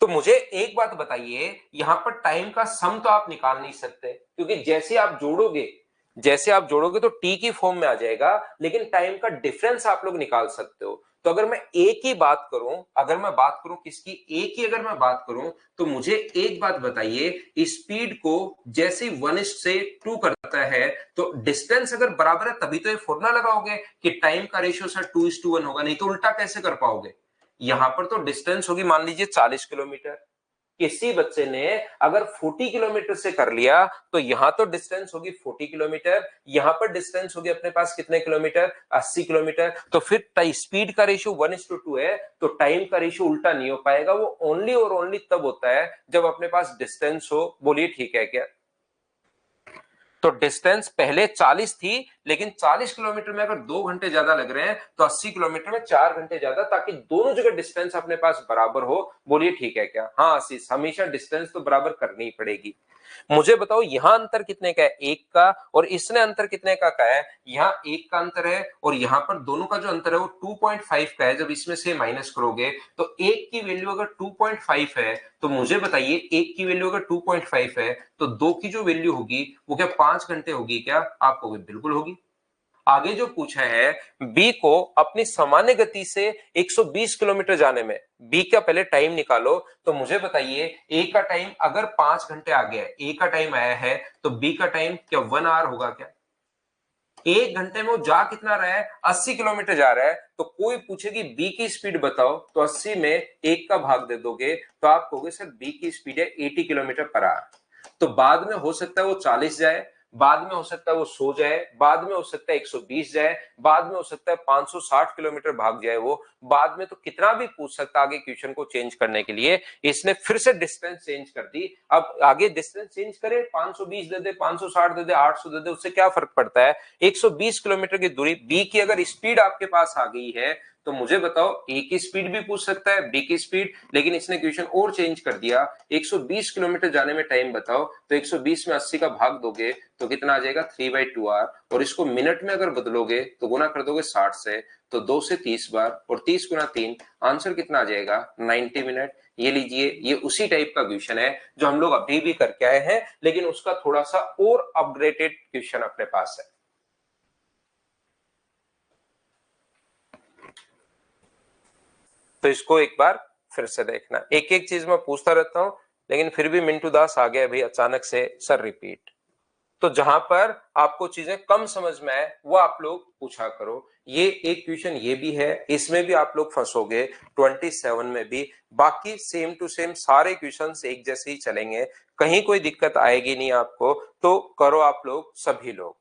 S1: तो मुझे एक बात बताइए, यहां पर टाइम का सम तो आप निकाल नहीं सकते, क्योंकि जैसे आप जोड़ोगे तो टी की फॉर्म में आ जाएगा, लेकिन टाइम का डिफरेंस आप लोग निकाल सकते हो। तो अगर मैं ए की बात करूं, अगर मैं बात करूं किसकी, ए की अगर मैं बात करूं, तो मुझे एक बात बताइए, स्पीड को जैसे 1:2 करता है तो डिस्टेंस अगर बराबर है तभी तो ये फॉर्मूला लगाओगे कि टाइम का रेशियो सर 2:1 होगा, नहीं तो उल्टा कैसे कर पाओगे। यहां पर तो डिस्टेंस होगी मान लीजिए 40 किलोमीटर। किसी बच्चे ने अगर 40 किलोमीटर से कर लिया तो यहां तो डिस्टेंस होगी 40 किलोमीटर, यहां पर डिस्टेंस होगी अपने पास कितने किलोमीटर, 80 किलोमीटर। तो फिर स्पीड का रेशियो 1:2 है, तो टाइम का रेशियो उल्टा नहीं हो पाएगा। वो ओनली और ओनली तब होता है जब अपने पास डिस्टेंस हो। बोलिए ठीक है क्या? तो डिस्टेंस पहले 40 थी, लेकिन 40 किलोमीटर में अगर 2 घंटे ज्यादा लग रहे हैं तो 80 किलोमीटर में 4 घंटे ज्यादा, ताकि दोनों जगह डिस्टेंस अपने पास बराबर हो। बोलिए ठीक है क्या? हाँ आशीष, हमेशा डिस्टेंस तो बराबर करनी ही पड़ेगी। मुझे बताओ यहां अंतर कितने का है, 1 का, और इसने अंतर कितने का है, यहाँ 1 का अंतर है, और यहां पर दोनों का जो अंतर है वो 2.5 का है। जब इसमें से माइनस करोगे तो 1 की वैल्यू अगर 2.5 है तो मुझे बताइए 1 की वैल्यू अगर 2.5 है तो 2 की जो वैल्यू होगी वो क्या 5 घंटे होगी क्या? आप कहोगे बिल्कुल होगी। आगे जो पूछा है, बी को अपनी सामान्य गति से 120 किलोमीटर जाने में, बी का पहले टाइम निकालो। तो मुझे बताइए ए का टाइम अगर 5 घंटे आ गया है, ए का टाइम आया है, तो बी का टाइम क्या 1 आवर होगा क्या? 1 घंटे में वो जा कितना रहा है, 80 किलोमीटर जा रहा है। तो कोई पूछेगी बी की स्पीड बताओ, तो 80 में 1 का भाग दे दोगे तो आप कहोगे सर बी की स्पीड है 80 किलोमीटर पर आवर। तो बाद में हो सकता है वो 40 जाए, बाद में हो सकता है वो 100 जाए, बाद में हो सकता है 120 जाए, बाद में हो सकता है 560 किलोमीटर भाग जाए वो, बाद में तो कितना भी पूछ सकता है। आगे क्वेश्चन को चेंज करने के लिए इसने फिर से डिस्टेंस चेंज कर दी। अब आगे डिस्टेंस चेंज करे, 520 दे दे, 560 दे दे, 800 दे दे, उससे क्या फर्क पड़ता है। 120 किलोमीटर की दूरी, बी की अगर स्पीड आपके पास आ गई है तो मुझे बताओ ए की स्पीड भी पूछ सकता है, बी की स्पीड, लेकिन इसने क्वेश्चन और चेंज कर दिया, 120 किलोमीटर जाने में टाइम बताओ, तो 120 में 80 का भाग दोगे तो कितना आ जाएगा 3/2r, और इसको मिनट में अगर बदलोगे तो गुना कर दोगे 60 से, तो 2 से 30 बार, और 30 गुना 3, आंसर कितना आ जाएगा 90 मिनट। ये लीजिए, ये उसी टाइप का क्वेश्चन है जो हम लोग अभी भी करके आए हैं, लेकिन उसका थोड़ा सा और अपग्रेडेड क्वेश्चन अपने पास है। तो इसको एक बार फिर से देखना, एक एक चीज मैं पूछता रहता हूं, लेकिन फिर भी मिंटू दास आ गया भाई अचानक से, सर रिपीट। तो जहां पर आपको चीजें कम समझ में आए वो आप लोग पूछा करो। ये एक क्वेश्चन ये भी है, इसमें भी आप लोग फंसोगे, 27 में भी। बाकी सेम टू सेम सारे क्वेश्चंस एक जैसे ही चलेंगे, कहीं कोई दिक्कत आएगी नहीं आपको, तो करो आप लोग सभी लोग।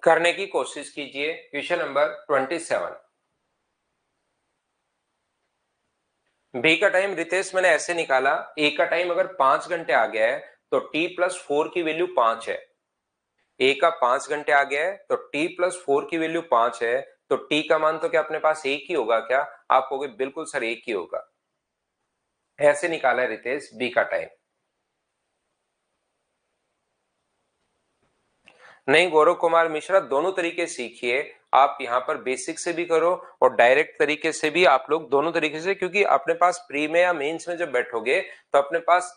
S1: करने की कोशिश कीजिए। क्वेश्चन नंबर 27, बी का टाइम रितेश मैंने ऐसे निकाला, ए का टाइम अगर 5 घंटे आ गया है तो t+4 की वैल्यू 5 है। ए का 5 घंटे आ गया है तो t+4 की वैल्यू 5 है, तो t का मान तो क्या अपने पास एक ही होगा क्या? आप कहोगे बिल्कुल सर एक ही होगा। ऐसे निकाला है रितेश बी का टाइम। नहीं गौरव कुमार मिश्रा, दोनों तरीके सीखिए। आप यहाँ पर बेसिक से भी करो और डायरेक्ट तरीके से भी, आप लोग दोनों तरीके से, क्योंकि अपने पास प्री में या मेंस में जब बैठोगे तो अपने पास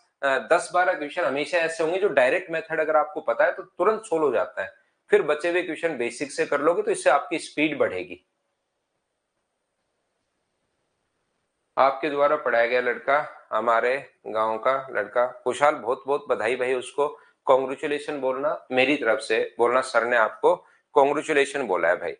S1: 10-12 क्वेश्चन हमेशा ऐसे होंगे जो डायरेक्ट मेथड अगर आपको पता है तो तुरंत सोल्व हो जाता है। फिर बचे हुए क्वेश्चन बेसिक से कर लोगे तो इससे आपकी स्पीड बढ़ेगी। आपके द्वारा पढ़ाया गया लड़का, हमारे गांव का लड़का खुशहाल, बहुत बहुत बधाई भाई उसको। कॉन्ग्रेचुलेशन बोलना मेरी तरफ से, बोलना सर ने आपको कॉन्ग्रेचुलेशन बोला है भाई।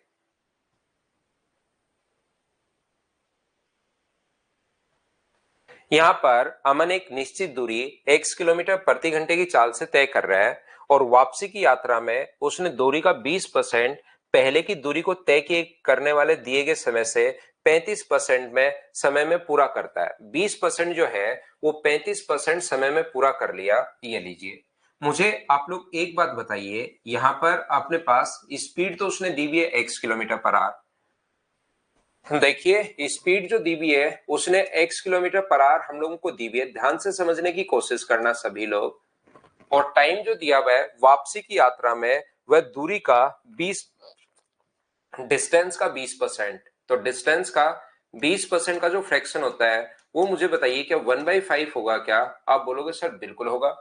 S1: यहाँ पर अमन एक निश्चित दूरी x किलोमीटर प्रति घंटे की चाल से तय कर रहा है, और वापसी की यात्रा में उसने दूरी का 20% पहले की दूरी को तय किए करने वाले दिए गए समय से 35% में समय में पूरा करता है। 20% जो है वो 35% समय में पूरा कर लिया। ये लीजिए, मुझे आप लोग एक बात बताइए, यहाँ पर अपने पास स्पीड तो उसने दी हुई है x किलोमीटर पर आवर। देखिए स्पीड जो दी हुई है उसने x किलोमीटर पर आवर हम लोगों को दी हुई है, ध्यान से समझने की कोशिश करना सभी लोग। और टाइम जो दिया हुआ है वापसी की यात्रा में, वह दूरी का 20, डिस्टेंस का 20%। तो डिस्टेंस का 20% का जो फ्रैक्शन होता है वो मुझे बताइए क्या 1/5 होगा क्या? आप बोलोगे सर बिल्कुल होगा।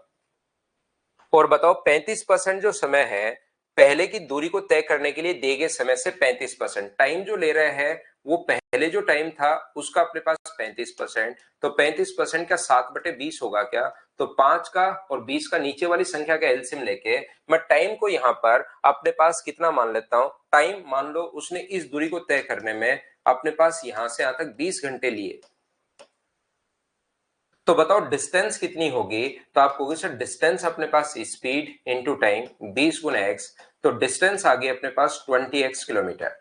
S1: और बताओ 35% जो समय है पहले की दूरी को तय करने के लिए दिए गए समय से 35%, टाइम जो ले रहे हैं वो पहले जो टाइम था उसका अपने पास 35%, तो 35% का 7/20 होगा क्या? तो 5 का और 20 का नीचे वाली संख्या का एलसीएम लेके मैं टाइम को यहाँ पर अपने पास कितना मान लेता हूं, टाइम मान लो उसने इस दूरी को तय करने में अपने पास यहां से यहां तक 20 घंटे लिए, तो बताओ डिस्टेंस कितनी होगी? तो आप कहोगे सर डिस्टेंस अपने पास स्पीड इंटू टाइम 20 गुना एक्स, तो डिस्टेंस आ गई अपने पास 20x किलोमीटर।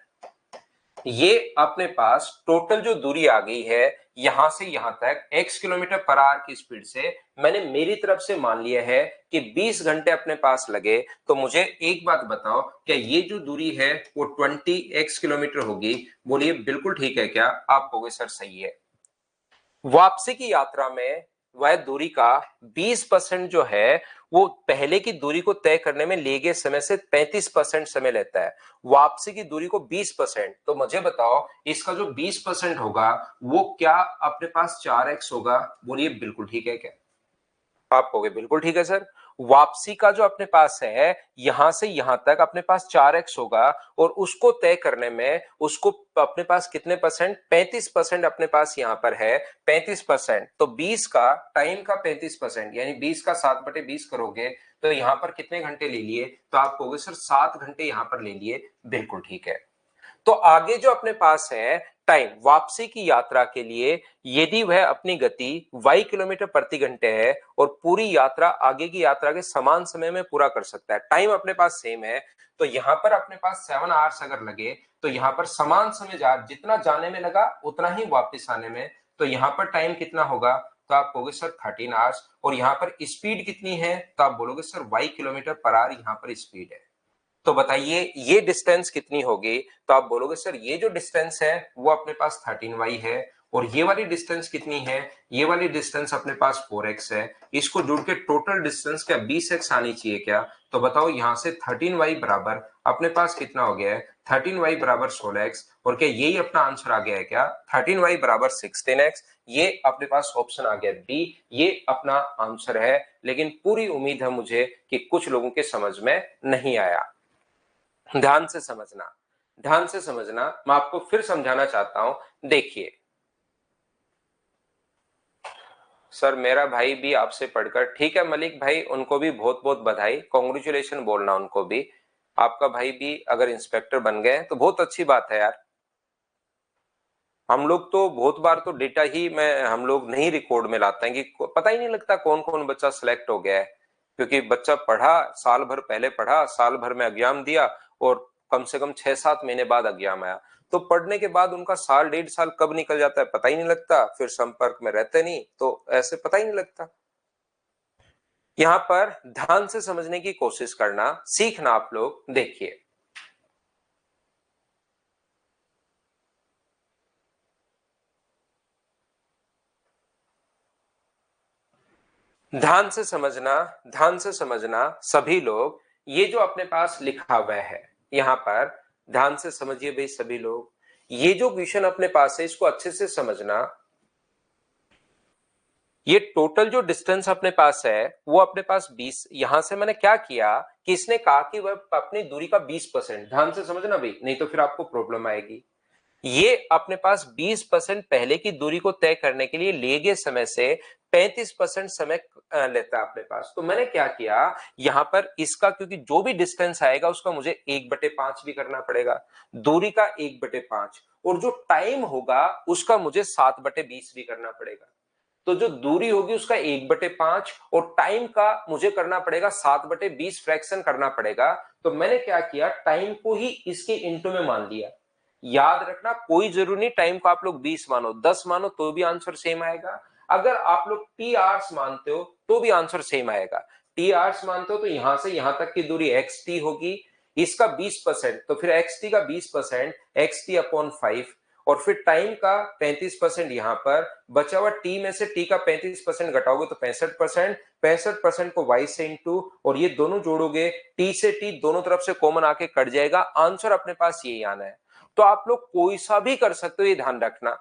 S1: ये अपने पास टोटल जो दूरी आ गई है यहां से यहां तक x किलोमीटर पर आवर की स्पीड से, मैंने मेरी तरफ से मान लिया है कि 20 घंटे अपने पास लगे। तो मुझे एक बात बताओ, क्या ये जो दूरी है वो 20x किलोमीटर होगी? बोलिए बिल्कुल ठीक है क्या? आप कहोगे सर सही है। वापसी की यात्रा में वह दूरी का 20% जो है वो पहले की दूरी को तय करने में लिए गए समय से 35% समय लेता है। वापसी की दूरी को 20%, तो मुझे बताओ इसका जो 20% होगा वो क्या अपने पास 4x होगा? बोलिए बिल्कुल ठीक है क्या? आप कहोगे बिल्कुल ठीक है सर। वापसी का जो अपने पास है यहां से यहां तक अपने पास 4x होगा, और उसको तय करने में उसको अपने पास कितने परसेंट, 35% अपने पास यहां पर है, 35%। तो 20 का टाइम का 35%, यानी 20 का 7/20 करोगे तो यहां पर कितने घंटे ले लिए, तो आप कहोगे सर 7 घंटे यहां पर ले लिए। बिल्कुल ठीक है। तो आगे जो अपने पास है टाइम वापसी की यात्रा के लिए, यदि वह अपनी गति y किलोमीटर प्रति घंटे है और पूरी यात्रा आगे की यात्रा के समान समय में पूरा कर सकता है, टाइम अपने पास सेम है, तो यहां पर अपने पास 7 आवर्स अगर लगे तो यहां पर समान समय जितना जाने में लगा उतना ही वापस आने में, तो यहां पर टाइम कितना होगा, तो आप कहोगे सर 13 आवर्स। और यहां पर स्पीड कितनी है, तो आप बोलोगे sir y kilometre per hour यहां पर स्पीड है। तो बताइए ये डिस्टेंस कितनी होगी, तो आप बोलोगे सर ये जो डिस्टेंस है वो अपने पास 13y है, और ये वाली डिस्टेंस कितनी है, ये वाली डिस्टेंस अपने पास 4x है। इसको जुड़ के टोटल डिस्टेंस क्या 20x आनी चाहिए क्या, तो बताओ यहां से 13y बराबर अपने पास कितना हो गया है, 13y बराबर 16x, और क्या यही अपना आंसर आ गया है क्या, 13y बराबर 16x। ये अपने पास ऑप्शन आ गया बी, ये अपना आंसर है। लेकिन पूरी उम्मीद है मुझे कि कुछ लोगों के समझ में नहीं आया। ध्यान से समझना, ध्यान से समझना, मैं आपको फिर समझाना चाहता हूं। देखिए सर मेरा भाई भी आपसे पढ़कर, ठीक है मलिक भाई, उनको भी बहुत बहुत बधाई, कॉन्ग्रेचुलेशन बोलना उनको भी। आपका भाई भी अगर इंस्पेक्टर बन गए तो बहुत अच्छी बात है यार। हम लोग तो बहुत बार तो डेटा ही में हम लोग नहीं रिकॉर्ड में लाते हैं कि पता ही नहीं लगता कौन कौन बच्चा सिलेक्ट हो गया है, क्योंकि बच्चा पढ़ा, साल भर पहले पढ़ा, साल भर में एग्जाम दिया, और कम से कम 6-7 महीने बाद एग्जाम आया, तो पढ़ने के बाद उनका साल 1.5 साल कब निकल जाता है पता ही नहीं लगता, फिर संपर्क में रहते नहीं तो ऐसे पता ही नहीं लगता। यहां पर ध्यान से समझने की कोशिश करना, सीखना आप लोग। देखिए ध्यान से समझना, ध्यान से समझना सभी लोग, ये जो अपने पास लिखा हुआ है यहां पर, ध्यान से समझिए भाई सभी लोग, ये जो क्वेश्चन अपने पास है इसको अच्छे से समझना। ये टोटल जो डिस्टेंस अपने पास है वो अपने पास 20, यहां से मैंने क्या किया कि इसने कहा कि वह अपनी दूरी का 20%, ध्यान से समझना भाई नहीं तो फिर आपको प्रॉब्लम आएगी। ये अपने पास 20% पहले की दूरी को तय करने के लिए लिए गए समय से 35% समय लेता है अपने पास। तो मैंने क्या किया यहां पर इसका, क्योंकि जो भी डिस्टेंस आएगा उसका मुझे 1/5 भी करना पड़ेगा, दूरी का 1/5, और जो टाइम होगा उसका मुझे 7/20 भी करना पड़ेगा। तो जो दूरी होगी उसका 1/5 और टाइम का मुझे करना पड़ेगा 7/20 फ्रैक्शन करना पड़ेगा। तो मैंने क्या किया, टाइम को ही इसके इंटू में मान लिया। याद रखना कोई जरूरी नहीं टाइम को आप लोग 20 मानो, 10 मानो तो भी आंसर सेम आएगा। अगर आप लोग टी आवर्स मानते हो तो भी आंसर सेम आएगा। टी आवर्स मानते हो तो यहां से यहां तक की दूरी एक्स टी होगी, इसका 20%, तो फिर एक्स टी का 20% एक्स टी अपॉन 5, और फिर टाइम का 35% यहां पर बचा हुआ, टी में से टी का 35% घटाओगे तो 65%, 65% को y से इंटू, और ये दोनों जोड़ोगे टी से टी दोनों तरफ से कॉमन आके कट जाएगा, आंसर अपने पास यही आना है। तो आप लोग कोई सा भी कर सकते हो, ये ध्यान रखना।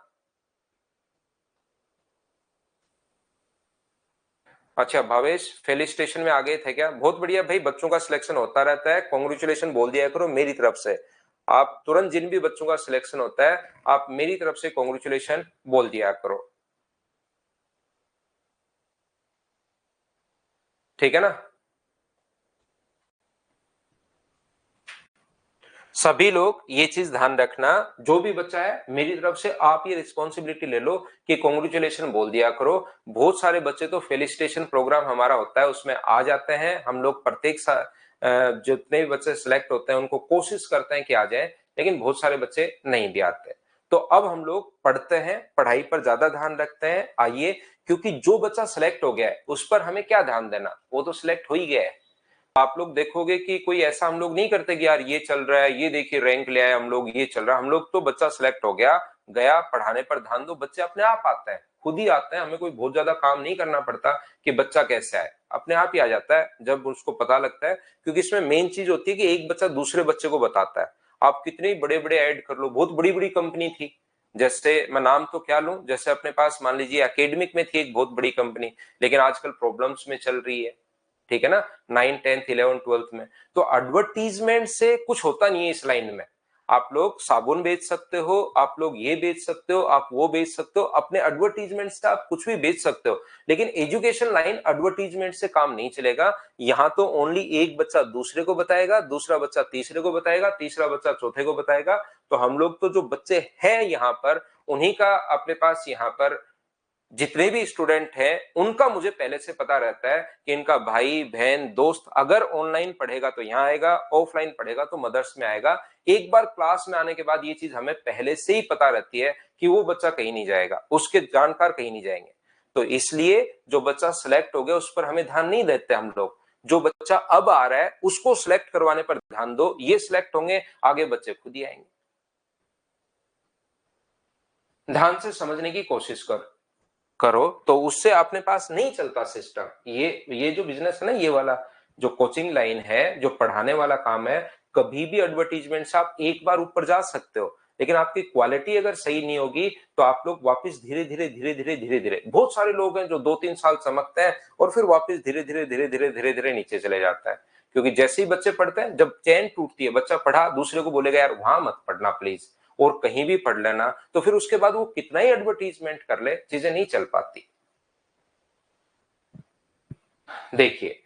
S1: अच्छा भावेश फेलिस्टेशन में आ गए थे क्या, बहुत बढ़िया भाई, बच्चों का सिलेक्शन होता रहता है, कॉन्ग्रेचुलेशन बोल दिया करो मेरी तरफ से। आप तुरंत जिन भी बच्चों का सिलेक्शन होता है आप मेरी तरफ से कॉन्ग्रेचुलेशन बोल दिया करो, ठीक है ना। सभी लोग ये चीज ध्यान रखना, जो भी बच्चा है मेरी तरफ से आप ये रिस्पॉन्सिबिलिटी ले लो कि कॉन्ग्रेचुलेशन बोल दिया करो। बहुत सारे बच्चे तो फेलिसिटेशन प्रोग्राम हमारा होता है उसमें आ जाते हैं, हम लोग प्रत्येक जितने भी बच्चे सिलेक्ट होते हैं उनको कोशिश करते हैं कि आ जाए, लेकिन बहुत सारे बच्चे नहीं भी आते। तो अब हम लोग पढ़ते हैं, पढ़ाई पर ज्यादा ध्यान रखते हैं, आइए, क्योंकि जो बच्चा सिलेक्ट हो गया है उस पर हमें क्या ध्यान देना, वो तो सिलेक्ट हो ही गया है। आप लोग देखोगे कि कोई ऐसा हम लोग नहीं करते कि यार ये चल रहा है, ये देखिए रैंक ले आए हम लोग, ये चल रहा है, हम लोग तो बच्चा सिलेक्ट हो गया, गया, पढ़ाने पर ध्यान दो, बच्चे अपने आप आते हैं, खुद ही आते हैं, हमें कोई बहुत ज्यादा काम नहीं करना पड़ता कि बच्चा कैसे आए, अपने आप ही आ जाता है जब उसको पता लगता है। क्योंकि इसमें मेन चीज होती है कि एक बच्चा दूसरे बच्चे को बताता है। आप कितने बड़े बड़े ऐड कर लो, बहुत बड़ी बड़ी कंपनी थी, जैसे मैं नाम तो क्या लूं, जैसे अपने पास मान लीजिए एकेडमिक में थी एक बहुत बड़ी कंपनी, लेकिन आजकल प्रॉब्लम्स में चल रही है। ठीक है ना, 9, 10th, 11, 12th में। तो एडवर्टीजमेंट से कुछ होता नहीं है इस लाइन में। आप लोग साबुन बेच सकते हो, आप लोग ये बेच सकते हो, आप वो बेच सकते हो, अपने एडवर्टीजमेंट से आप कुछ भी बेच सकते हो, लेकिन एजुकेशन लाइन एडवर्टीजमेंट से काम नहीं चलेगा। यहां तो ओनली एक बच्चा दूसरे को बताएगा, दूसरा बच्चा तीसरे को बताएगा, तीसरा बच्चा चौथे को बताएगा। तो हम लोग तो जो बच्चे हैं यहाँ पर, उन्हीं का अपने पास यहाँ पर जितने भी स्टूडेंट हैं उनका मुझे पहले से पता रहता है कि इनका भाई बहन दोस्त अगर ऑनलाइन पढ़ेगा तो यहाँ आएगा, ऑफलाइन पढ़ेगा तो मदर्स में आएगा। एक बार क्लास में आने के बाद ये चीज हमें पहले से ही पता रहती है कि वो बच्चा कहीं नहीं जाएगा, उसके जानकार कहीं नहीं जाएंगे। तो इसलिए जो बच्चा सिलेक्ट हो गया उस पर हमें ध्यान नहीं देते हम लोग। जो बच्चा अब आ रहा है उसको सिलेक्ट करवाने पर ध्यान दो, ये सिलेक्ट होंगे आगे बच्चे खुद ही आएंगे। ध्यान से समझने की कोशिश करो तो उससे अपने पास नहीं चलता सिस्टम। ये जो बिजनेस है ना, ये वाला जो कोचिंग लाइन है, जो पढ़ाने वाला काम है, कभी भी एडवर्टीजमेंट से आप एक बार ऊपर जा सकते हो, लेकिन आपकी क्वालिटी अगर सही नहीं होगी तो आप लोग वापस धीरे धीरे धीरे धीरे धीरे धीरे, बहुत सारे लोग हैं जो 2-3 साल चमकते हैं और फिर वापस धीरे धीरे धीरे धीरे धीरे धीरे नीचे चले जाता है। क्योंकि जैसे ही बच्चे पढ़ते हैं, जब चैन टूटती है, बच्चा पढ़ा दूसरे को बोलेगा यार वहां मत पढ़ना प्लीज, और कहीं भी पढ़ लेना, तो फिर उसके बाद वो कितना ही एडवर्टीजमेंट कर ले, चीजें नहीं चल पाती। देखिए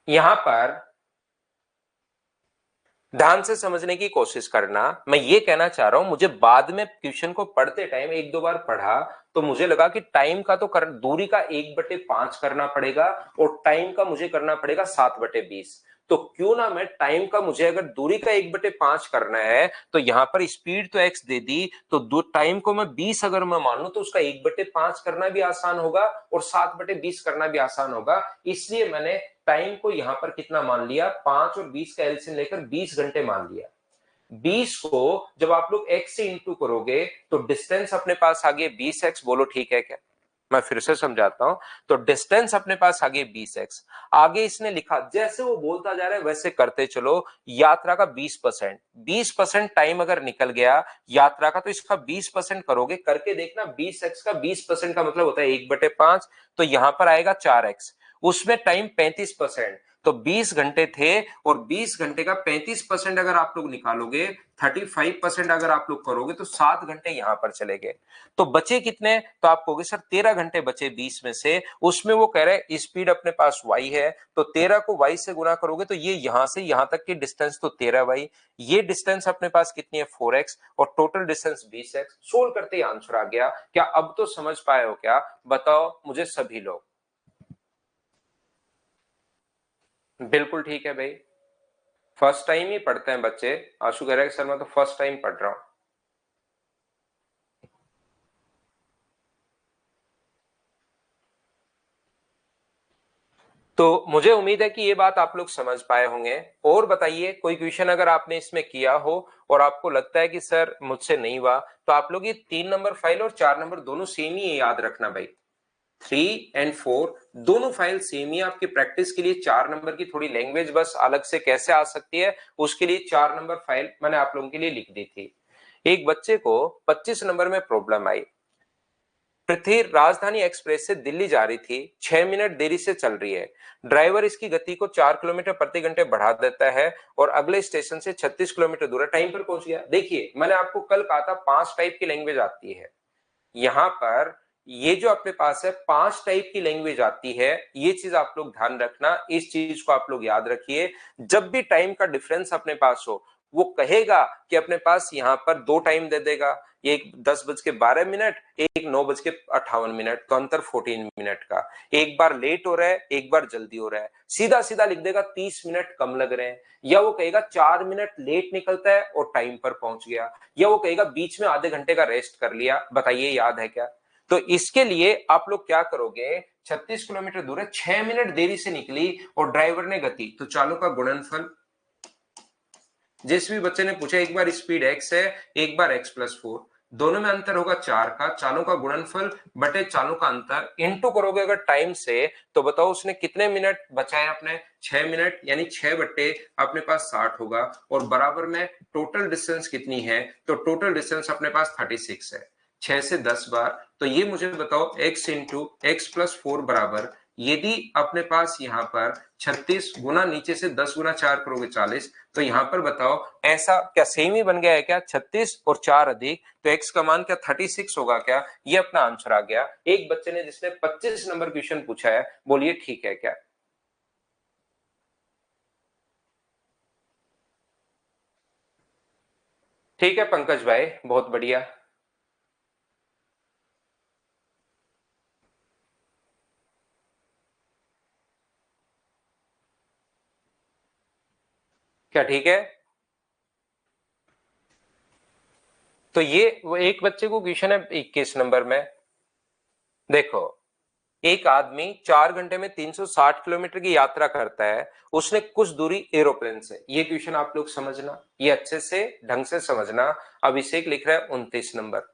S1: यहां पर ध्यान से समझने की कोशिश करना। मैं ये कहना चाह रहा हूं, मुझे बाद में क्वेश्चन को पढ़ते टाइम एक दो बार पढ़ा तो मुझे लगा कि टाइम का तो दूरी का 1/5 करना पड़ेगा और टाइम का मुझे करना पड़ेगा 7/20। तो क्यों ना मैं टाइम का, मुझे अगर दूरी का 1/5 करना है तो यहां पर स्पीड तो x दे दी, तो टाइम को मैं 20 अगर मैं मान लू तो उसका 1/5 करना भी आसान होगा और 7/20 करना भी आसान होगा। इसलिए मैंने टाइम को यहां पर कितना मान लिया, 5 और 20 का एलसीएम लेकर 20 घंटे मान लिया। 20 को जब आप लोग x से इंटू करोगे तो डिस्टेंस अपने पास आ गया 20x। बोलो ठीक है क्या? मैं फिर से समझाता हूं। तो डिस्टेंस अपने पास आ गई 20x। आगे इसने लिखा, जैसे वो बोलता जा रहा है वैसे करते चलो, यात्रा का 20%, 20% टाइम अगर निकल गया यात्रा का तो इसका 20% करोगे, करके देखना। 20x का 20% का मतलब होता है 1/5। तो यहां पर आएगा 4x। उसमें टाइम 35%, तो 20 घंटे थे और 20 घंटे का 35% अगर आप लोग निकालोगे, 35% अगर आप लोग करोगे तो 7 घंटे यहां पर चले गए। तो बचे कितने? तो आप कहोगे सर 13 घंटे बचे 20 में से। उसमें वो कह रहे हैं स्पीड अपने पास y है, तो 13 को y से गुना करोगे तो ये यहां से यहां तक की डिस्टेंस तो 13y, ये डिस्टेंस अपने पास कितनी है 4x, और टोटल डिस्टेंस 20x। सोल्व करते ही आंसर आ गया। क्या अब तो समझ पाए हो क्या? बताओ मुझे सभी लोग। बिल्कुल ठीक है भाई, फर्स्ट टाइम ही पढ़ते हैं बच्चे। आशु कह रहा है सर मैं तो फर्स्ट टाइम पढ़ रहा हूं। तो मुझे उम्मीद है कि ये बात आप लोग समझ पाए होंगे। और बताइए कोई क्वेश्चन अगर आपने इसमें किया हो और आपको लगता है कि सर मुझसे नहीं हुआ, तो आप लोग ये 3 नंबर फाइल और 4 नंबर दोनों सेम ही है, याद रखना भाई। 3 और 4 दोनों फाइल सेम ही आपकी प्रैक्टिस के लिए। 4 नंबर की थोड़ी लैंग्वेज बस अलग से कैसे आ सकती है, उसके लिए 4 नंबर फाइल मैंने आप लोगों के लिए लिख दी थी। एक बच्चे को 25 नंबर में प्रॉब्लम आई। पृथ्वी राजधानी एक्सप्रेस से दिल्ली जा रही थी, 6 मिनट देरी से चल रही है। ड्राइवर इसकी गति को 4 किलोमीटर प्रति घंटे बढ़ा देता है और अगले स्टेशन से 36 किलोमीटर दूर टाइम पर पहुंच गया। देखिए मैंने आपको कल कहा था 5 टाइप की लैंग्वेज आती है। यहां पर ये जो अपने पास है 5 टाइप की लैंग्वेज आती है, ये चीज आप लोग ध्यान रखना, इस चीज को आप लोग याद रखिए। जब भी टाइम का डिफरेंस अपने पास हो, वो कहेगा कि अपने पास यहां पर 2 टाइम दे देगा, एक 10:12, एक 9:58, तो अंतर 14 मिनट का। एक बार लेट हो रहा है, एक बार जल्दी हो रहा है, सीधा सीधा लिख देगा 30 मिनट कम लग रहे हैं। या वो कहेगा 4 मिनट लेट निकलता है और टाइम पर पहुंच गया, या वो कहेगा बीच में आधे घंटे का रेस्ट कर लिया। बताइए याद है क्या? तो इसके लिए आप लोग क्या करोगे, 36 किलोमीटर दूर है, 6 मिनट देरी से निकली और ड्राइवर ने गति, तो चालों का गुणनफल। जिस भी बच्चे ने पूछा, एक बार स्पीड x है, एक बार x+4, दोनों में अंतर होगा 4 का। चालों का गुणनफल बटे चालों का अंतर, इंटू करोगे अगर टाइम से, तो बताओ उसने कितने मिनट बचाए अपने, 6 मिनट, यानी 6 बट्टे अपने पास 60 होगा। और बराबर में टोटल डिस्टेंस कितनी है, तो टोटल डिस्टेंस अपने पास 36 है। 6 से 10 बार, तो ये मुझे बताओ x इंटू एक्स प्लस 4 बराबर, यदि अपने पास यहाँ पर 36 गुना नीचे से 10 गुना 4 करोगे 40, तो यहाँ पर बताओ ऐसा क्या सेम ही बन गया है क्या? 36 और 4 अधिक, तो x का मान क्या 36 होगा क्या? ये अपना आंसर आ गया। एक बच्चे ने जिसने 25 नंबर क्वेश्चन पूछा है, बोलिए ठीक है क्या? ठीक है पंकज भाई, बहुत बढ़िया। क्या ठीक है? तो ये वो एक बच्चे को क्वेश्चन है 21 नंबर में। देखो, एक आदमी 4 घंटे में 360 किलोमीटर की यात्रा करता है, उसने कुछ दूरी एरोप्लेन से। ये क्वेश्चन आप लोग समझना, ये अच्छे से ढंग से समझना। अभिषेक लिख रहा है 29 नंबर।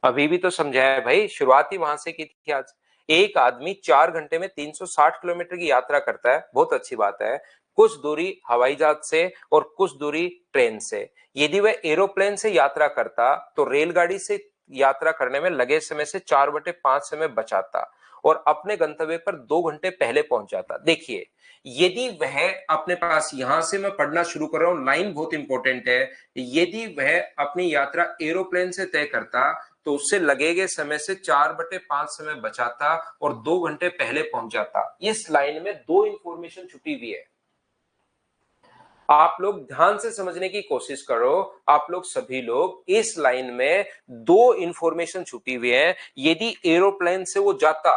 S1: अभी भी तो समझाया है भाई, शुरुआत ही वहां से की थी आज। एक आदमी 4 घंटे में 360 किलोमीटर की यात्रा करता है, बहुत अच्छी बात है। कुछ दूरी हवाई जहाज से और कुछ दूरी ट्रेन से। यदि वह एरोप्लेन से यात्रा करता तो रेलगाड़ी से यात्रा करने में लगे समय से 4/5 समय बचाता और अपने गंतव्य पर 2 घंटे पहले पहुंच जाता। देखिए, यदि वह अपने पास, यहां से मैं पढ़ना शुरू कर रहा हूं, लाइन बहुत इंपॉर्टेंट है। यदि वह अपनी यात्रा एरोप्लेन से तय करता तो उससे लगेगे समय से 4/5 समय बचाता और 2 घंटे पहले पहुंच जाता। इस लाइन में दो इंफॉर्मेशन छुपी हुई है, आप लोग ध्यान से समझने की कोशिश करो। आप लोग सभी लोग, इस लाइन में दो इंफॉर्मेशन छुपी हुई है। यदि एरोप्लेन से वो जाता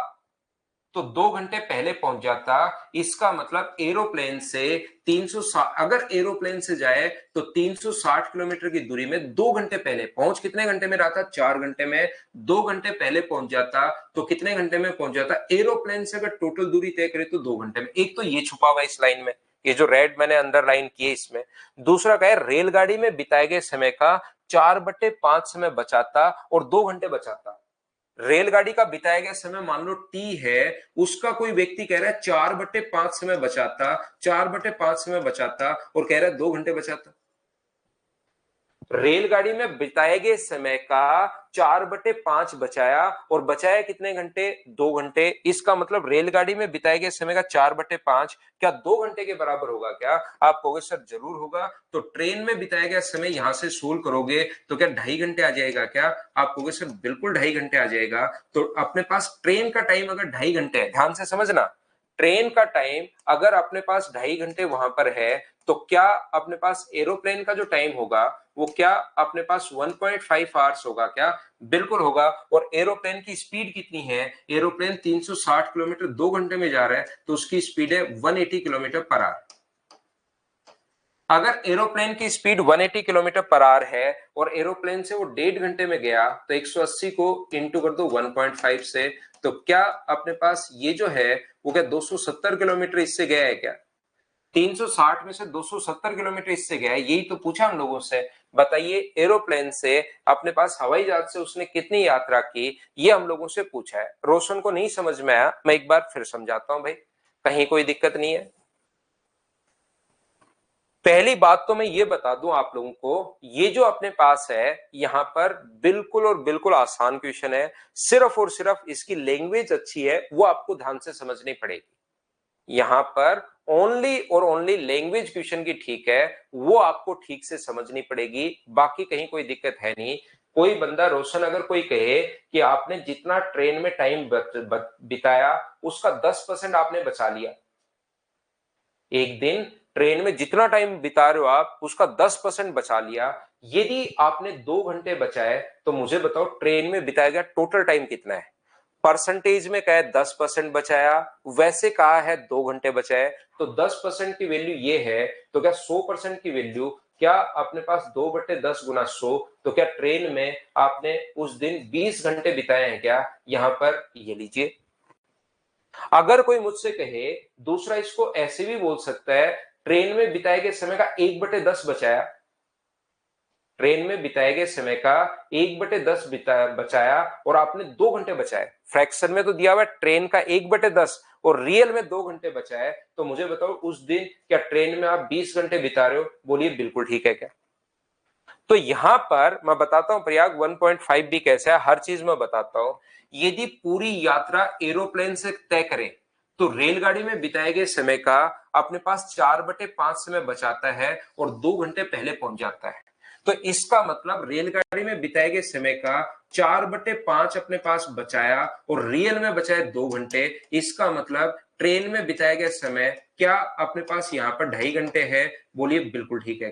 S1: तो 2 घंटे पहले पहुंच जाता। इसका मतलब एरोप्लेन से 360, अगर एरोप्लेन से जाए तो 360 किलोमीटर की दूरी में 2 घंटे पहले पहुंच, कितने घंटे में रहा था? 4 घंटे में। 2 घंटे पहले पहुंच जाता तो कितने घंटे में पहुंच जाता? एरोप्लेन से अगर टोटल दूरी तय करे तो 2 घंटे में। एक तो ये छुपा हुआ है इस लाइन में, ये जो रेड मैंने अंडरलाइन की है इसमें। दूसरा क्या है? रेलगाड़ी में बिताए गए समय का 4/5 समय बचाता और 2 घंटे बचाता। रेलगाड़ी का बिताया गया समय मान लो टी है, उसका कोई व्यक्ति कह रहा है 4/5 समय बचाता, 4/5 समय बचाता और कह रहा है 2 घंटे बचाता। रेलगाड़ी में बिताए गए समय का 4/5 बचाया और बचाया कितने घंटे? 2 घंटे। इसका मतलब रेलगाड़ी में बिताए गए समय का 4/5 क्या 2 घंटे के बराबर होगा क्या? आप कहोगे सर जरूर होगा। तो ट्रेन में बिताया गया समय यहां से सोल्व करोगे तो क्या 2.5 घंटे आ जाएगा क्या? आप कहोगे सर बिल्कुल 2.5 घंटे आ जाएगा। तो अपने पास ट्रेन का टाइम अगर 2.5 घंटे है, ध्यान से समझना, ट्रेन का टाइम अगर अपने पास 2.5 घंटे वहां पर है, तो क्या अपने पास एरोप्लेन का जो टाइम होगा वो क्या अपने पास 1.5 आवर्स होगा क्या? बिल्कुल होगा। और एरोप्लेन की स्पीड कितनी है? एरोप्लेन 360 किलोमीटर 2 घंटे में जा रहा है, तो उसकी स्पीड है 180 किलोमीटर पर आवर। अगर एरोप्लेन की स्पीड 180 किलोमीटर पर आवर है और एरोप्लेन से वो 1.5 घंटे में गया, तो 180 को इंटू कर दो 1.5 से, तो क्या अपने पास ये जो है वो क्या 270 किलोमीटर इससे गया है क्या? 360 में से 270 किलोमीटर इससे गया है, यही तो पूछा हम लोगों से। बताइए, एरोप्लेन से अपने पास हवाई जहाज से उसने कितनी यात्रा की, ये हम लोगों से पूछा है। रोशन को नहीं समझ में आया, मैं एक बार फिर समझाता हूं भाई, कहीं कोई दिक्कत नहीं है। पहली बात तो मैं ये बता दूं आप लोगों को, ये जो अपने पास है यहां पर बिल्कुल और बिल्कुल आसान क्वेश्चन है। सिर्फ और सिर्फ इसकी लैंग्वेज अच्छी है, वो आपको ध्यान से समझनी पड़ेगी। यहां पर ओनली और ओनली लैंग्वेज क्वेश्चन की ठीक है, वो आपको ठीक से समझनी पड़ेगी, बाकी कहीं कोई दिक्कत है नहीं। कोई बंदा, रोशन अगर कोई कहे कि आपने जितना ट्रेन में टाइम बिताया उसका 10% आपने बचा लिया, एक दिन ट्रेन में जितना टाइम बिता रहे हो आप उसका 10% बचा लिया, यदि आपने 2 घंटे बचाए, तो मुझे बताओ ट्रेन में बिताया गया टोटल टाइम कितना है? परसेंटेज में कहा है 10% बचाया, वैसे कहा है 2 घंटे बचाए, तो 10% की वैल्यू ये है, तो क्या 100% की वैल्यू, क्या अपने पास 2/10 गुना 100, तो क्या ट्रेन में आपने उस दिन 20 घंटे बिताए हैं क्या? यहां पर ये लीजिए। अगर कोई मुझसे कहे, दूसरा इसको ऐसे भी बोल सकता है, ट्रेन में बिताए गए समय का 1/10 बचाया, ट्रेन में बिताए गए समय का 1/10 बचाया और आपने 2 घंटे बचाए। फ्रैक्शन में तो दिया हुआ है ट्रेन का 1/10 और रियल में 2 घंटे बचाए, तो मुझे बताओ उस दिन क्या ट्रेन में आप 20 घंटे बिता रहे हो? बोलिए बिल्कुल ठीक है क्या? तो यहां पर मैं बताता हूं प्रयाग 1.5 भी कैसा है, हर चीज मैं बताता हूं। यदि पूरी यात्रा एरोप्लेन से तय करें तो रेलगाड़ी में बिताए गए समय का अपने पास 4/5 समय बचाता है और 2 घंटे पहले पहुंच जाता है। तो इसका मतलब रेलगाड़ी में बिताए गए समय का 4/5 अपने पास बचाया और रियल में बचाए 2 घंटे। इसका मतलब ट्रेन में बिताया गया समय क्या अपने पास यहाँ पर 2.5 घंटे है? बोलिए बिल्कुल ठीक है।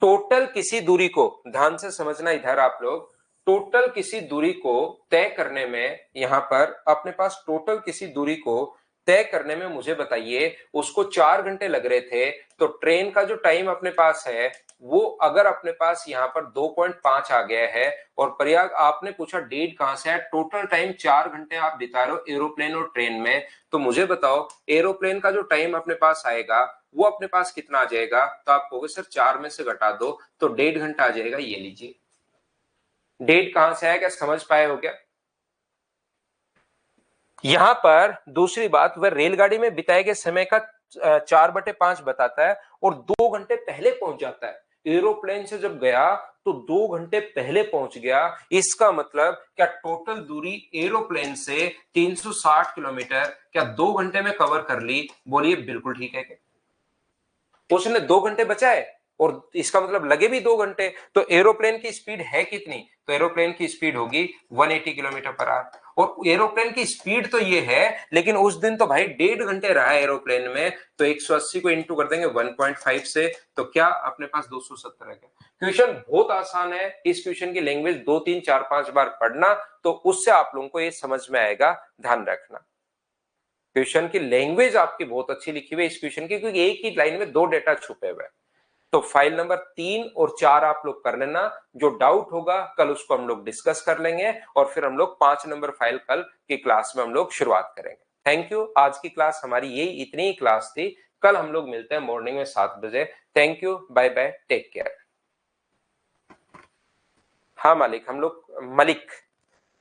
S1: टोटल किसी दूरी को, ध्यान से समझना इधर आप लोग, टोटल किसी दूरी को तय करने में, यहां पर अपने पास टोटल किसी दूरी को तय करने में मुझे बताइए उसको 4 घंटे लग रहे थे, तो ट्रेन का जो टाइम अपने पास है वो अगर अपने पास यहाँ पर 2.5 आ गया है, और प्रयाग आपने पूछा डेढ़ कहां से है, टोटल टाइम 4 घंटे आप बिता रहे हो एरोप्लेन और ट्रेन में, तो मुझे बताओ एरोप्लेन का जो टाइम अपने पास आएगा वो अपने पास कितना आ जाएगा? तो आप कहोगे सर 4 में से घटा दो तो 1.5 घंटा आ जाएगा। ये लीजिए, डेढ़ कहां से आया, क्या समझ पाए हो क्या? यहां पर दूसरी बात, वह रेलगाड़ी में बिताए गए समय का 4/5 बताता है और 2 घंटे पहले पहुंच जाता है। एरोप्लेन से जब गया तो 2 घंटे पहले पहुंच गया। इसका मतलब क्या टोटल दूरी एरोप्लेन से 360 किलोमीटर क्या 2 घंटे में कवर कर ली? बोलिए बिल्कुल ठीक है। उसने 2 घंटे बचाए और इसका मतलब लगे भी 2 घंटे। तो एरोप्लेन की स्पीड है कितनी? तो एरोप्लेन की स्पीड होगी 180 किलोमीटर पर आवर। और एरोप्लेन की स्पीड तो ये है, लेकिन उस दिन तो भाई 1.5 घंटे रहा है एरोप्लेन में, तो 180 को इंटू कर देंगे 1.5 से, तो क्या अपने पास 270 है। क्वेश्चन बहुत आसान है, इस क्वेश्चन की लैंग्वेज 2 3 4 5 बार पढ़ना, तो उससे आप लोगों को ये समझ में आएगा। ध्यान रखना, क्वेश्चन की लैंग्वेज आपकी बहुत अच्छी लिखी हुई है इस क्वेश्चन की, क्योंकि एक ही लाइन में 2 डेटा छुपे हुए हैं। तो फाइल नंबर 3 और 4 आप लोग कर लेना, जो डाउट होगा कल उसको हम लोग डिस्कस कर लेंगे, और फिर हम लोग 5 नंबर फाइल कल की क्लास में हम लोग शुरुआत करेंगे। Thank you. आज की क्लास हमारी यही इतनी ही क्लास थी। कल हम लोग मिलते हैं मॉर्निंग में 7 बजे। Thank you, bye bye, take care. हाँ मालिक, हम लोग मलिक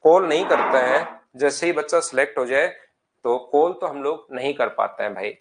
S1: कॉल नहीं करते हैं, जैसे ही बच्चा सिलेक्ट हो जाए तो कॉल तो हम लोग नहीं कर पाते हैं भाई।